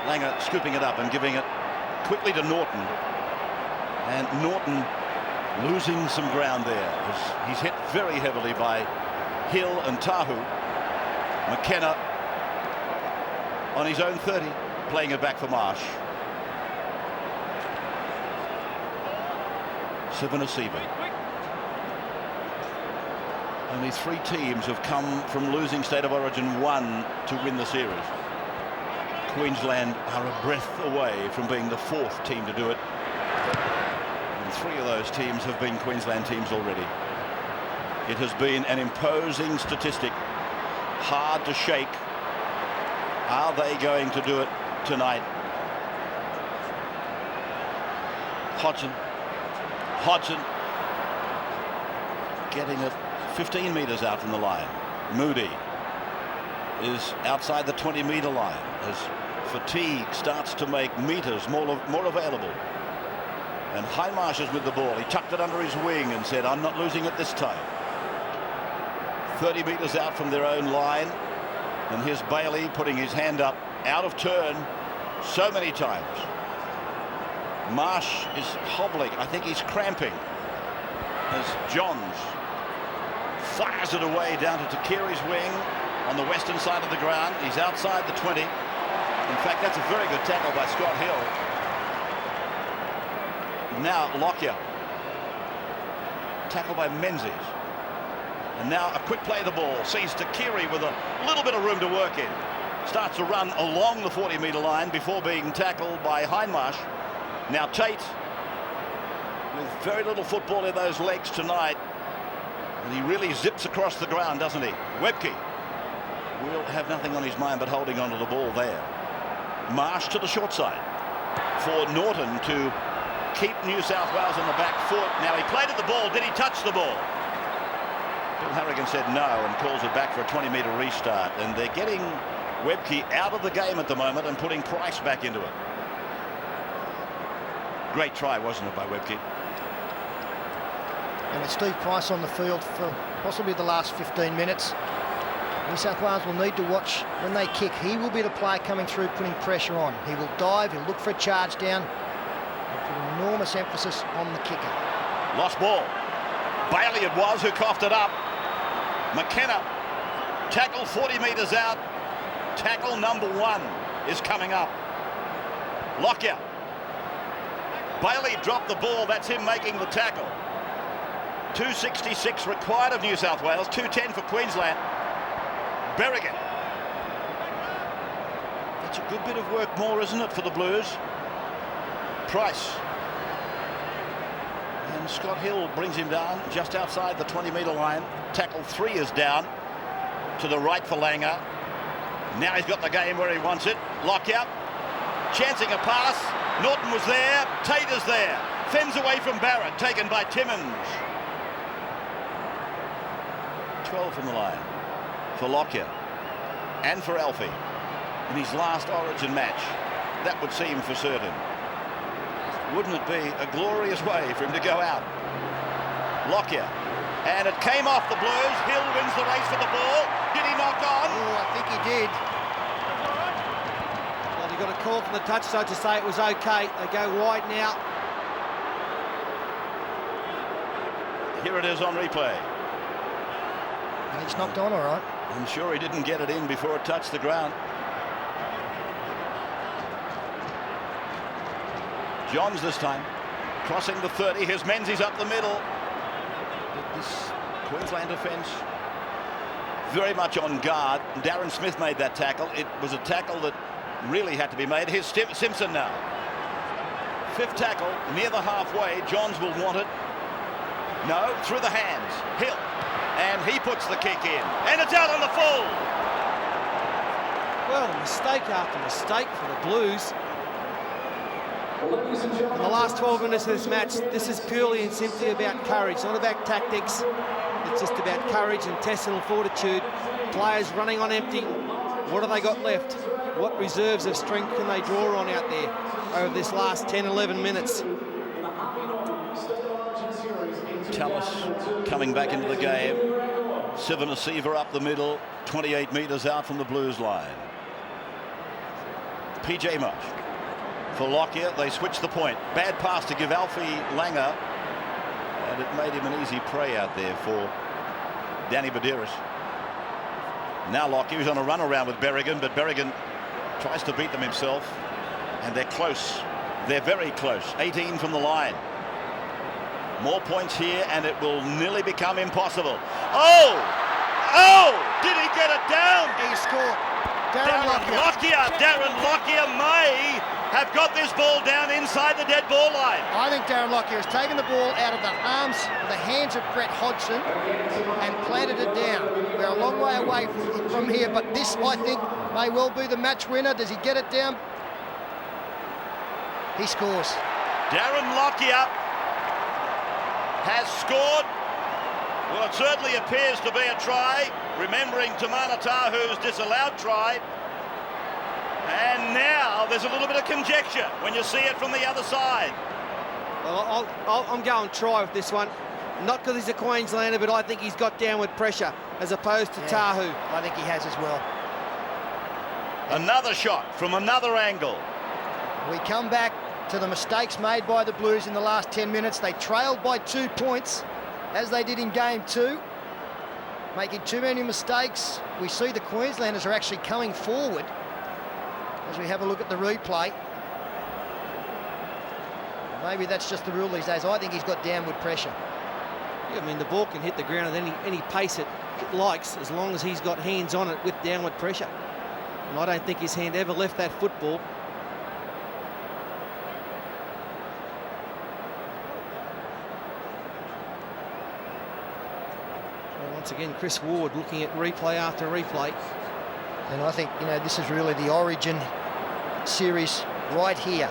Langer scooping it up and giving it quickly to Norton. And Norton losing some ground there. He's hit very heavily by Hill and Tahu. McKenna on his own 30, playing it back for Marsh. Sivanasiva. Only 3 teams have come from losing State of Origin 1 to win the series. Queensland are a breath away from being the 4th team to do it. And 3 of those teams have been Queensland teams already. It has been an imposing statistic. Hard to shake. Are they going to do it tonight? Hodgson getting it 15 metres out from the line. Moody is outside the 20-metre line as fatigue starts to make metres more available. And Hindmarsh is with the ball. He tucked it under his wing and said, I'm not losing it this time. 30 metres out from their own line. And here's Bailey putting his hand up, out of turn so many times. Marsh is hobbling. I think he's cramping as Johns fires it away down to Takiri's wing on the western side of the ground. He's outside the 20. In fact, that's a very good tackle by Scott Hill. Now Lockyer. Tackle by Menzies. And now a quick play of the ball. Sees Takiri with a little bit of room to work in. Starts to run along the 40-metre line before being tackled by Hindmarsh. Now Tate, with very little football in those legs tonight, And he really zips across the ground, doesn't he? Webke will have nothing on his mind but holding onto the ball there. Marsh to the short side for Norton to keep New South Wales on the back foot. Now he played at the ball. Did he touch the ball? Bill Harrigan said no and calls it back for a 20-metre restart. And they're getting Webke out of the game at the moment and putting Price back into it. Great try, wasn't it, by Webke? And with Steve Price on the field for possibly the last 15 minutes, New South Wales will need to watch when they kick. He will be the player coming through putting pressure on. He will dive, he'll look for a charge down. He'll put enormous emphasis on the kicker. Lost ball. Bailey it was who coughed it up. McKenna, tackle 40 metres out. Tackle number 1 is coming up. Lockyer. Bailey dropped the ball. That's him making the tackle. 266 required of New South Wales. 210 for Queensland. Berrigan. That's a good bit of work more, isn't it, for the Blues? Price. And Scott Hill brings him down just outside the 20-metre line. Tackle 3 is down to the right for Langer. Now he's got the game where he wants it. Lockyer. Chancing a pass. Norton was there. Tater's there. Fends away from Barrett. Taken by Timmins. 12 from the line for Lockyer and for Alfie in his last Origin match. That would seem for certain. Wouldn't it be a glorious way for him to go out? Lockyer. And it came off the Blues. Hill wins the race for the ball. Did he knock on? Oh, I think he did. Well, he got a call from the touch side to say it was okay. They go wide now. Here it is on replay. And he's knocked on all right. I'm sure he didn't get it in before it touched the ground. Johns this time, crossing the 30. Here's Menzies up the middle. This Queensland defence very much on guard. Darren Smith made that tackle. It was a tackle that really had to be made. Here's Simpson now. 5th tackle near the halfway. Johns will want it. No, through the hands. Hill. And he puts the kick in. And it's out on the full. Well, mistake after mistake for the Blues. In the last 12 minutes of this match, this is purely and simply about courage, not about tactics. It's just about courage and intestinal fortitude. Players running on empty. What have they got left? What reserves of strength can they draw on out there over this last 10, 11 minutes? Tallis coming back into the game. Sivanasiva up the middle, 28 metres out from the Blues line. PJ Marsh for Lockyer. They switch the point. Bad pass to give Alfie Langer, and it made him an easy prey out there for Danny Badiris. Now Lockyer is on a run around with Berrigan, but Berrigan tries to beat them himself, and they're close. They're very close. 18 from the line. More points here, and it will nearly become impossible. Oh! Oh! Did he get it down? He scored. Darren Lockyer may have got this ball down inside the dead ball line. I think Darren Lockyer has taken the ball out of the hands of Brett Hodgson and planted it down. We're a long way away from here, but this, I think, may well be the match winner. Does he get it down? He scores. Darren Lockyer has scored. Well, it certainly appears to be a try, remembering Tamana Tahu's disallowed try. And now there's a little bit of conjecture when you see it from the other side. Well, I'm going try with this one. Not because he's a Queenslander, but I think he's got downward pressure as opposed to Tahu. I think he has as well. Another shot from another angle. We come back to the mistakes made by the Blues in the last 10 minutes. They trailed by 2 points, as they did in game 2, making too many mistakes. We see the Queenslanders are actually coming forward as we have a look at the replay. Maybe that's just the rule these days. I think he's got downward pressure. Yeah, I mean, the ball can hit the ground at any pace it likes, as long as he's got hands on it with downward pressure. And I don't think his hand ever left that football. once again, Chris Ward looking at replay after replay. And I think, this is really the origin series right here.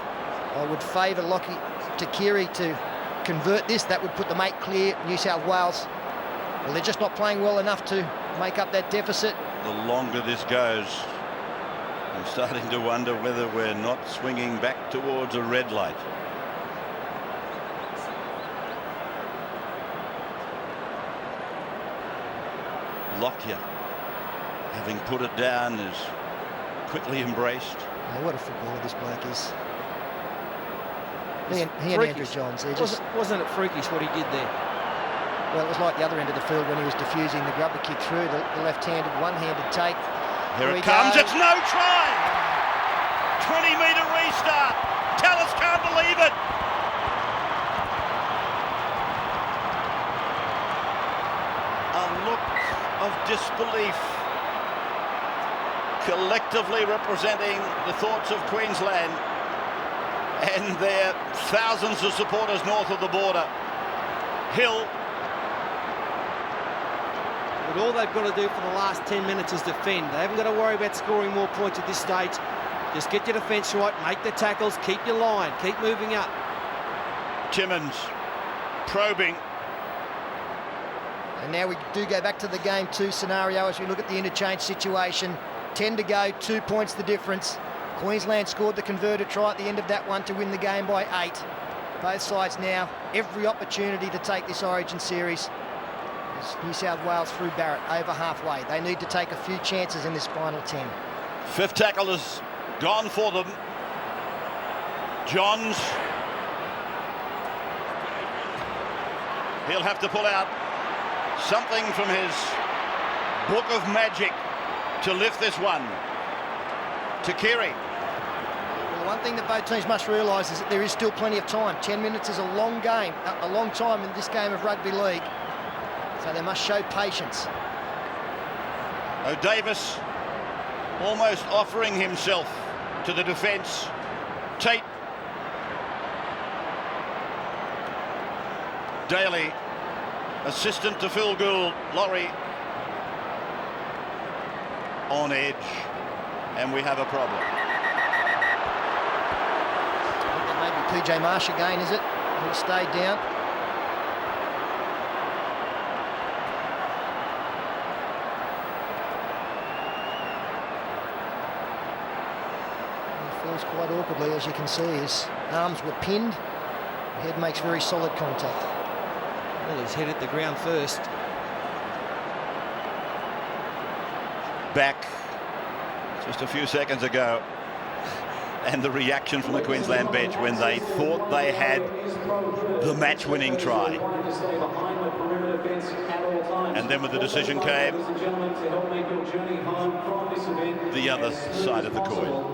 I would favour Lockie Takiri to convert this. That would put them 8 clear. New South Wales, well, they're just not playing well enough to make up that deficit. The longer this goes, I'm starting to wonder whether we're not swinging back towards a red light. Lockyer, having put it down, is quickly embraced. Oh, what a footballer this bloke is. He and Andrew Johns. Wasn't it freakish what he did there? Well, it was like the other end of the field when he was diffusing the grubber kick through the left-handed, one-handed take. Here it comes. It's no try. 20-metre restart. Tallis can't believe it. A look of disbelief, collectively representing the thoughts of Queensland and their thousands of supporters north of the border. Hill. But all they've got to do for the last 10 minutes is defend. They haven't got to worry about scoring more points at this stage. Just get your defence right, make the tackles, keep your line, keep moving up. Timmins probing. And now we do go back to the game 2 scenario as we look at the interchange situation. 10 to go, 2 points the difference. Queensland scored the converted try at the end of that one to win the game by 8. Both sides now, every opportunity to take this Origin series. As New South Wales through Barrett over halfway. They need to take a few chances in this final 10. 5th tackle has gone for them. Johns. He'll have to pull out something from his book of magic to lift this one. Takiri. Well, the one thing that both teams must realise is that there is still plenty of time. 10 minutes is a long game, a long time in this game of rugby league. So they must show patience. O'Davis almost offering himself to the defence. Tate. Daly, assistant to Phil Gould. Laurie on edge, and we have a problem. Maybe PJ Marsh again, is it? He'll stay down. He feels quite awkwardly, as you can see. His arms were pinned. Head makes very solid contact. Well, his head hit the ground first. Back just a few seconds ago, and the reaction from the Queensland bench when they thought they had the match-winning try. And then when the decision came, the other side of the coin.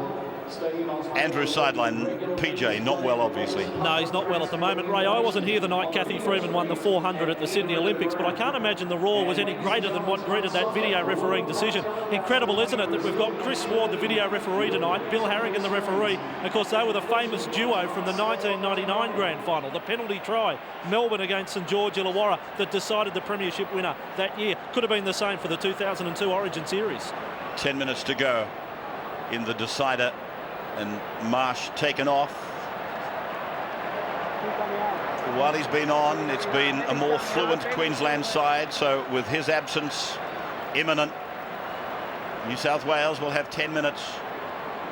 Andrew sideline, PJ not well obviously. No, he's not well at the moment. Ray, I wasn't here the night Kathy Freeman won the 400 at the Sydney Olympics, but I can't imagine the roar was any greater than what greeted that video refereeing decision. Incredible, isn't it, that we've got Chris Ward, the video referee tonight, Bill Harrigan, the referee. Of course, they were the famous duo from the 1999 grand final, the penalty try, Melbourne against St George Illawarra, that decided the premiership winner that year. Could have been the same for the 2002 Origin series. 10 minutes to go in the decider, and Marsh taken off. While he's been on, it's been a more fluent Queensland side, so with his absence imminent, New South Wales will have 10 minutes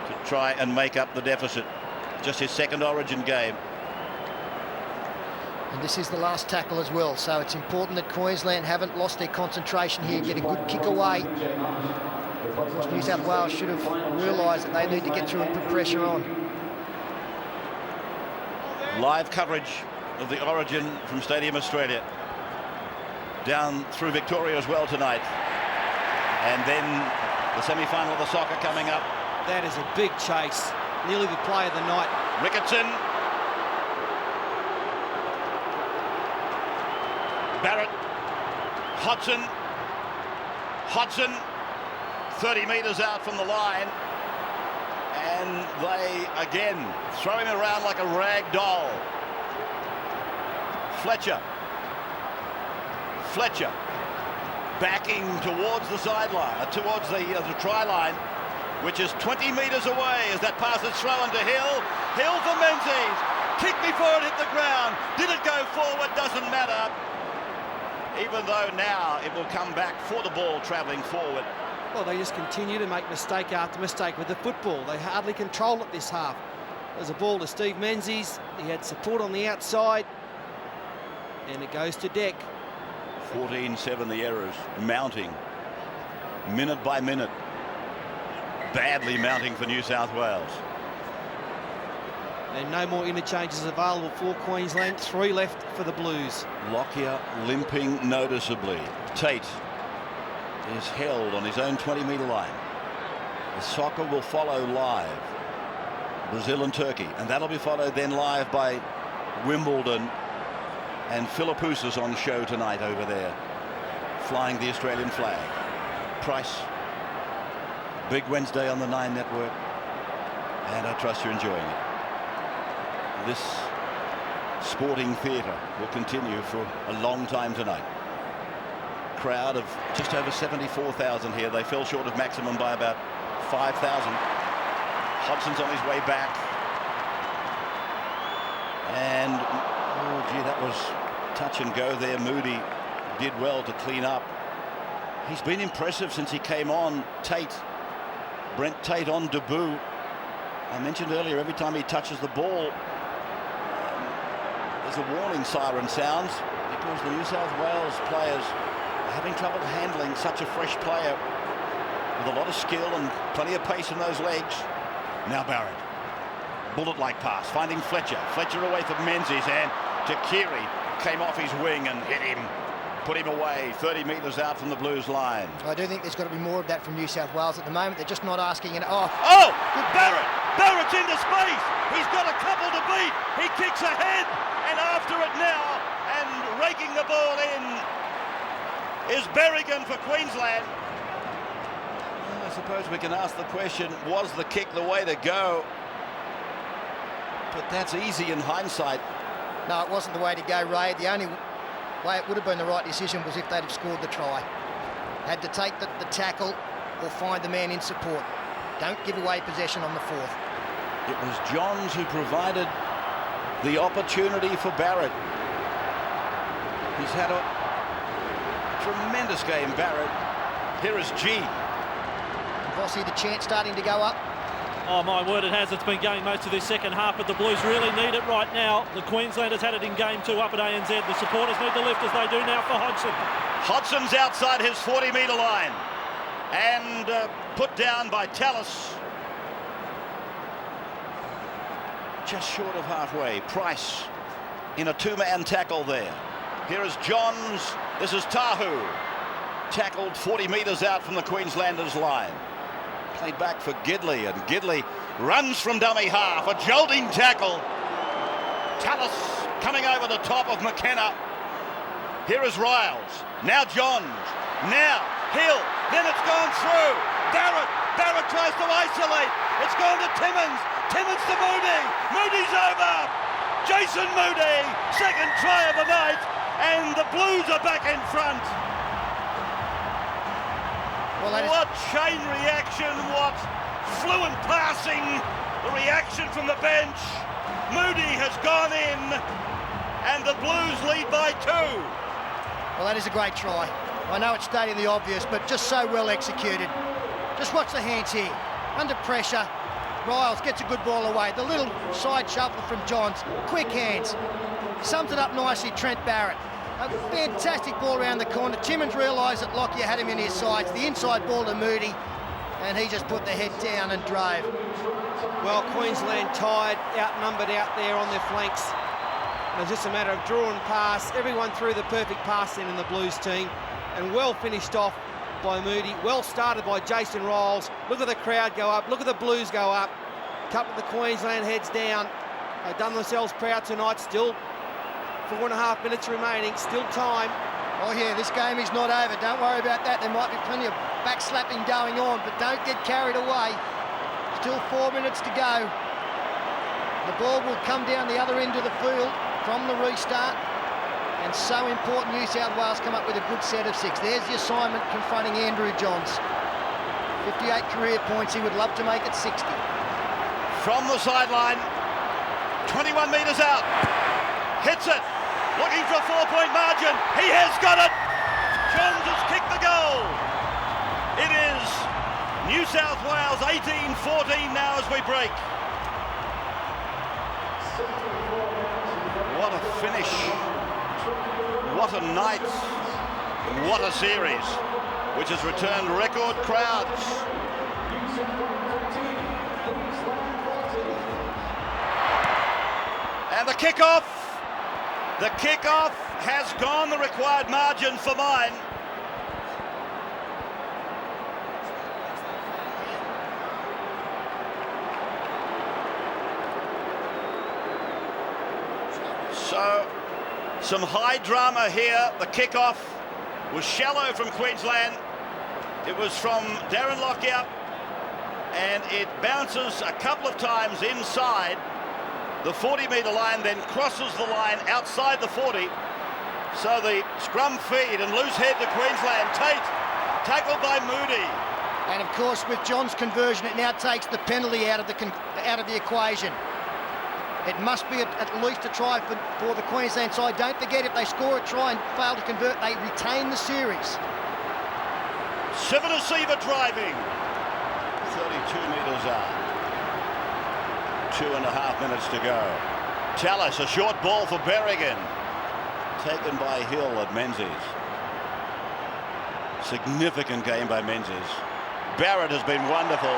to try and make up the deficit. Just his second Origin game. And this is the last tackle as well, so it's important that Queensland haven't lost their concentration here, get a good kick away. New South Wales should have realised that they need to get through and put pressure on. Live coverage of the Origin from Stadium Australia. Down through Victoria as well tonight. And then the semi-final of the soccer coming up. That is a big chase. Nearly the play of the night. Ricketson. Barrett. Hodgson. 30 metres out from the line, and they again throw him around like a rag doll. Fletcher backing towards the sideline, towards the try line, which is 20 metres away as that pass is thrown to Hill. Hill for Menzies. Kick before it hit the ground. Did it go forward? Doesn't matter. Even though now it will come back for the ball travelling forward. Well, they just continue to make mistake after mistake with the football. They hardly control it this half. There's a ball to Steve Menzies. He had support on the outside. And it goes to Deck. 14-7 the errors, mounting minute by minute. Badly mounting for New South Wales. And no more interchanges available for Queensland. 3 left for the Blues. Lockyer limping noticeably. Tate is held on his own 20-metre line. The soccer will follow live. Brazil and Turkey, and that'll be followed then live by Wimbledon. And Philippoussis on show tonight over there, flying the Australian flag. Price. Big Wednesday on the 9 Network. And I trust you're enjoying it. This sporting theatre will continue for a long time tonight. Crowd of just over 74,000 here. They fell short of maximum by about 5,000. Hodgson's on his way back. And, oh gee, that was touch and go there. Moody did well to clean up. He's been impressive since he came on. Tate, Brent Tate on debut. I mentioned earlier, every time he touches the ball, there's a warning siren sounds, because the New South Wales players are having trouble handling such a fresh player with a lot of skill and plenty of pace in those legs. Now Barrett, bullet-like pass, finding Fletcher. Fletcher away from Menzies, and Takiri came off his wing and hit him, put him away 30 metres out from the Blues line. I do think there's got to be more of that from New South Wales at the moment. They're just not asking it. Oh, Barrett! Barrett's into space. He's got a couple to beat. He kicks ahead, and after it now, and raking the ball in is Berrigan for Queensland. Well, I suppose we can ask the question, was the kick the way to go? But that's easy in hindsight. no, it wasn't the way to go, Ray. The only way it would have been the right decision was if they'd have scored the try. Had to take the tackle or find the man in support. Don't give away possession on the 4th. It was Johns who provided the opportunity for Barrett. He's had a tremendous game, Barrett. Here is G. Vossi, the chance starting to go up. Oh, my word, it has. It's been going most of this second half, but the Blues really need it right now. The Queenslanders had it in game 2 up at ANZ. The supporters need to lift as they do now for Hodgson. Hodgson's outside his 40-metre line and put down by Tallis. Just short of halfway. Price in a 2-man tackle there. Here is Johns. This is Tahu. Tackled 40 metres out from the Queenslanders' line. Played back for Gidley, and Gidley runs from dummy half. A jolting tackle. Tallis coming over the top of McKenna. Here is Riles. Now Johns. Now Hill. Then it's gone through. Barrett. Barrett tries to isolate. It's gone to Timmins. Timmins to Moody. Moody's over. Jason Moody. Second try of the night. And the Blues are back in front. Well, what chain reaction, what fluent passing, the reaction from the bench. Moody has gone in, and the Blues lead by 2. Well, that is a great try. I know it's stating the obvious, but just so well executed. Just watch the hands here. Under pressure, Riles gets a good ball away. The little side shuffle from Johns, quick hands. Sums it up nicely, Trent Barrett. A fantastic ball around the corner. Timmins realised that Lockyer had him in his sights. The inside ball to Moody, and he just put the head down and drove. Well, Queensland tired, outnumbered out there on their flanks. It was just a matter of draw and pass. Everyone threw the perfect pass in the Blues team, and well finished off by Moody. Well started by Jason Riles. Look at the crowd go up. Look at the Blues go up. Couple of the Queensland heads down. They've done themselves proud tonight. Still 4.5 minutes remaining, still time. Oh yeah, this game is not over. Don't worry about that. There might be plenty of backslapping going on, but don't get carried away. Still 4 minutes to go. The ball will come down the other end of the field from the restart. And so important New South Wales come up with a good set of 6. There's the assignment confronting Andrew Johns. 58 career points, he would love to make it 60. From the sideline, 21 metres out, hits it, looking for a 4-point margin. He has got it. Johns has kicked the goal. It is New South Wales 18-14 now as we break. What a finish. What a night. What a series, which has returned record crowds. And the kickoff has gone the required margin for mine. So, some high drama here. The kickoff was shallow from Queensland. It was from Darren Lockyer, and it bounces a couple of times inside the 40-metre line, then crosses the line outside the 40. So the scrum feed and loose head to Queensland. Tate tackled by Moody. And of course, with John's conversion, it now takes the penalty out of the equation. It must be at least a try for the Queensland side. Don't forget, if they score a try and fail to convert, they retain the series. Sivanasiva driving. 32 metres out. 2.5 minutes to go. Tallis, a short ball for Berrigan. Taken by Hill at Menzies. Significant game by Menzies. Barrett has been wonderful.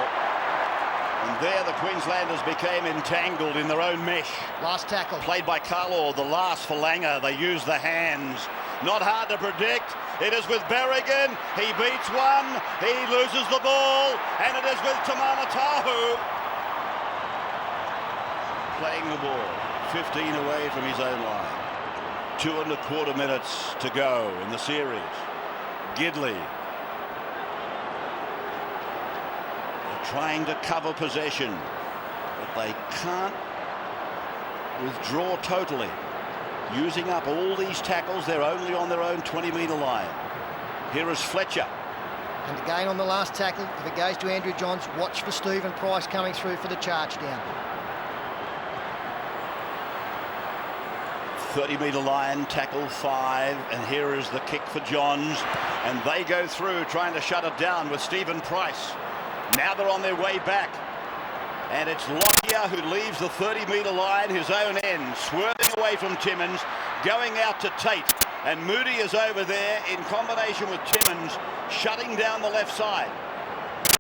And there the Queenslanders became entangled in their own mesh. Last tackle. Played by Carlaw, the last for Langer. They use the hands. Not hard to predict. It is with Berrigan. He beats one. He loses the ball. And it is with Tamana Tahu playing the ball. 15 away from his own line. 2.25 minutes to go in the series. Gidley. Trying to cover possession, but they can't withdraw totally. Using up all these tackles, they're only on their own 20-metre line. Here is Fletcher. And again on the last tackle, if it goes to Andrew Johns, watch for Stephen Price coming through for the charge down. 30-metre line, tackle 5, and here is the kick for Johns, and they go through trying to shut it down with Stephen Price. Now they're on their way back, and it's Lockyer who leaves the 30-metre line, his own end, swerving away from Timmins, going out to Tate, and Moody is over there in combination with Timmins, shutting down the left side.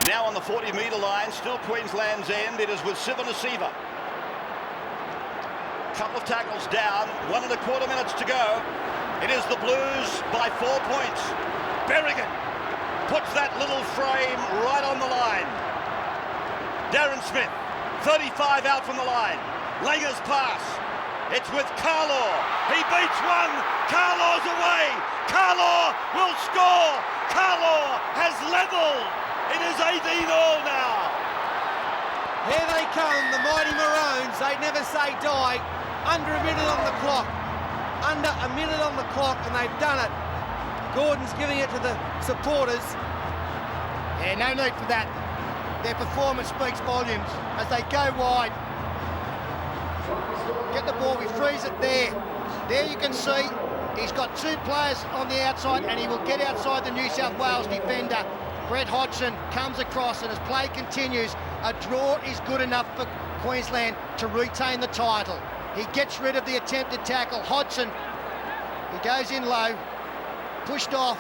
Now on the 40-metre line, still Queensland's end, it is with Sivanasiva. Couple of tackles down, 1.25 minutes to go. It is the Blues by 4 points. Berrigan puts that little frame right on the line. Darren Smith, 35 out from the line. Langer's pass. It's with Carlaw. He beats one. Carlaw's away. Carlaw will score. Carlaw has levelled. It is 18-all now. Here they come, the mighty Maroons. They never say die. Under a minute on the clock. Under a minute on the clock, and they've done it. Gordon's giving it to the supporters. Yeah, no need for that. Their performance speaks volumes as they go wide. Get the ball, we freeze it there. There you can see he's got 2 players on the outside, and he will get outside the New South Wales defender. Brett Hodgson comes across, and as play continues, a draw is good enough for Queensland to retain the title. He gets rid of the attempted tackle. Hodgson, he goes in low, pushed off.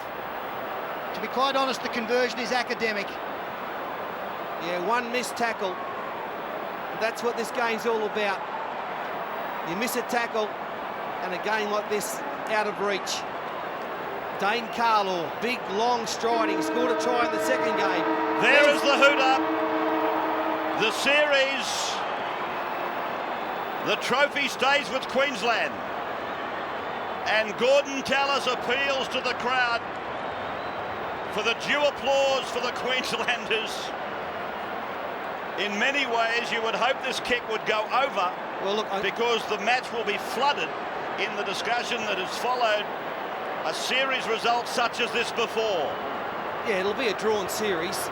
To be quite honest, the conversion is academic. Yeah, one missed tackle. That's what this game's all about. You miss a tackle, and a game like this out of reach. Dane Carlaw, big, long striding, scored a try in the second game. There is the hoot-up. The series, the trophy stays with Queensland. And Gordon Tallis appeals to the crowd for the due applause for the Queenslanders. In many ways, you would hope this kick would go over, Well, look, because the match will be flooded in the discussion that has followed a series result such as this before. yeah, it'll be a drawn series,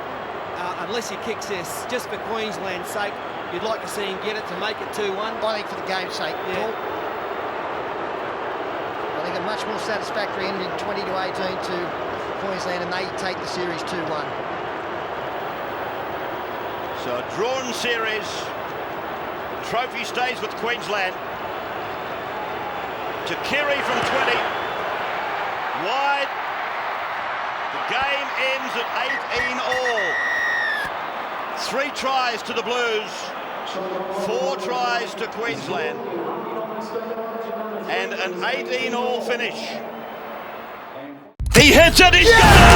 unless he kicks this. Just for Queensland's sake, you'd like to see him get it to make it 2-1. I think for the game's sake, Paul. I think a much more satisfactory ending, 20-18 to Queensland, and they take the series 2-1. So a drawn series. Trophy stays with Queensland. To Keary from 20. Wide. The game ends at 18 all. 3 tries to the Blues. 4 tries to Queensland. And an 18 all finish. He hits it, he's got it!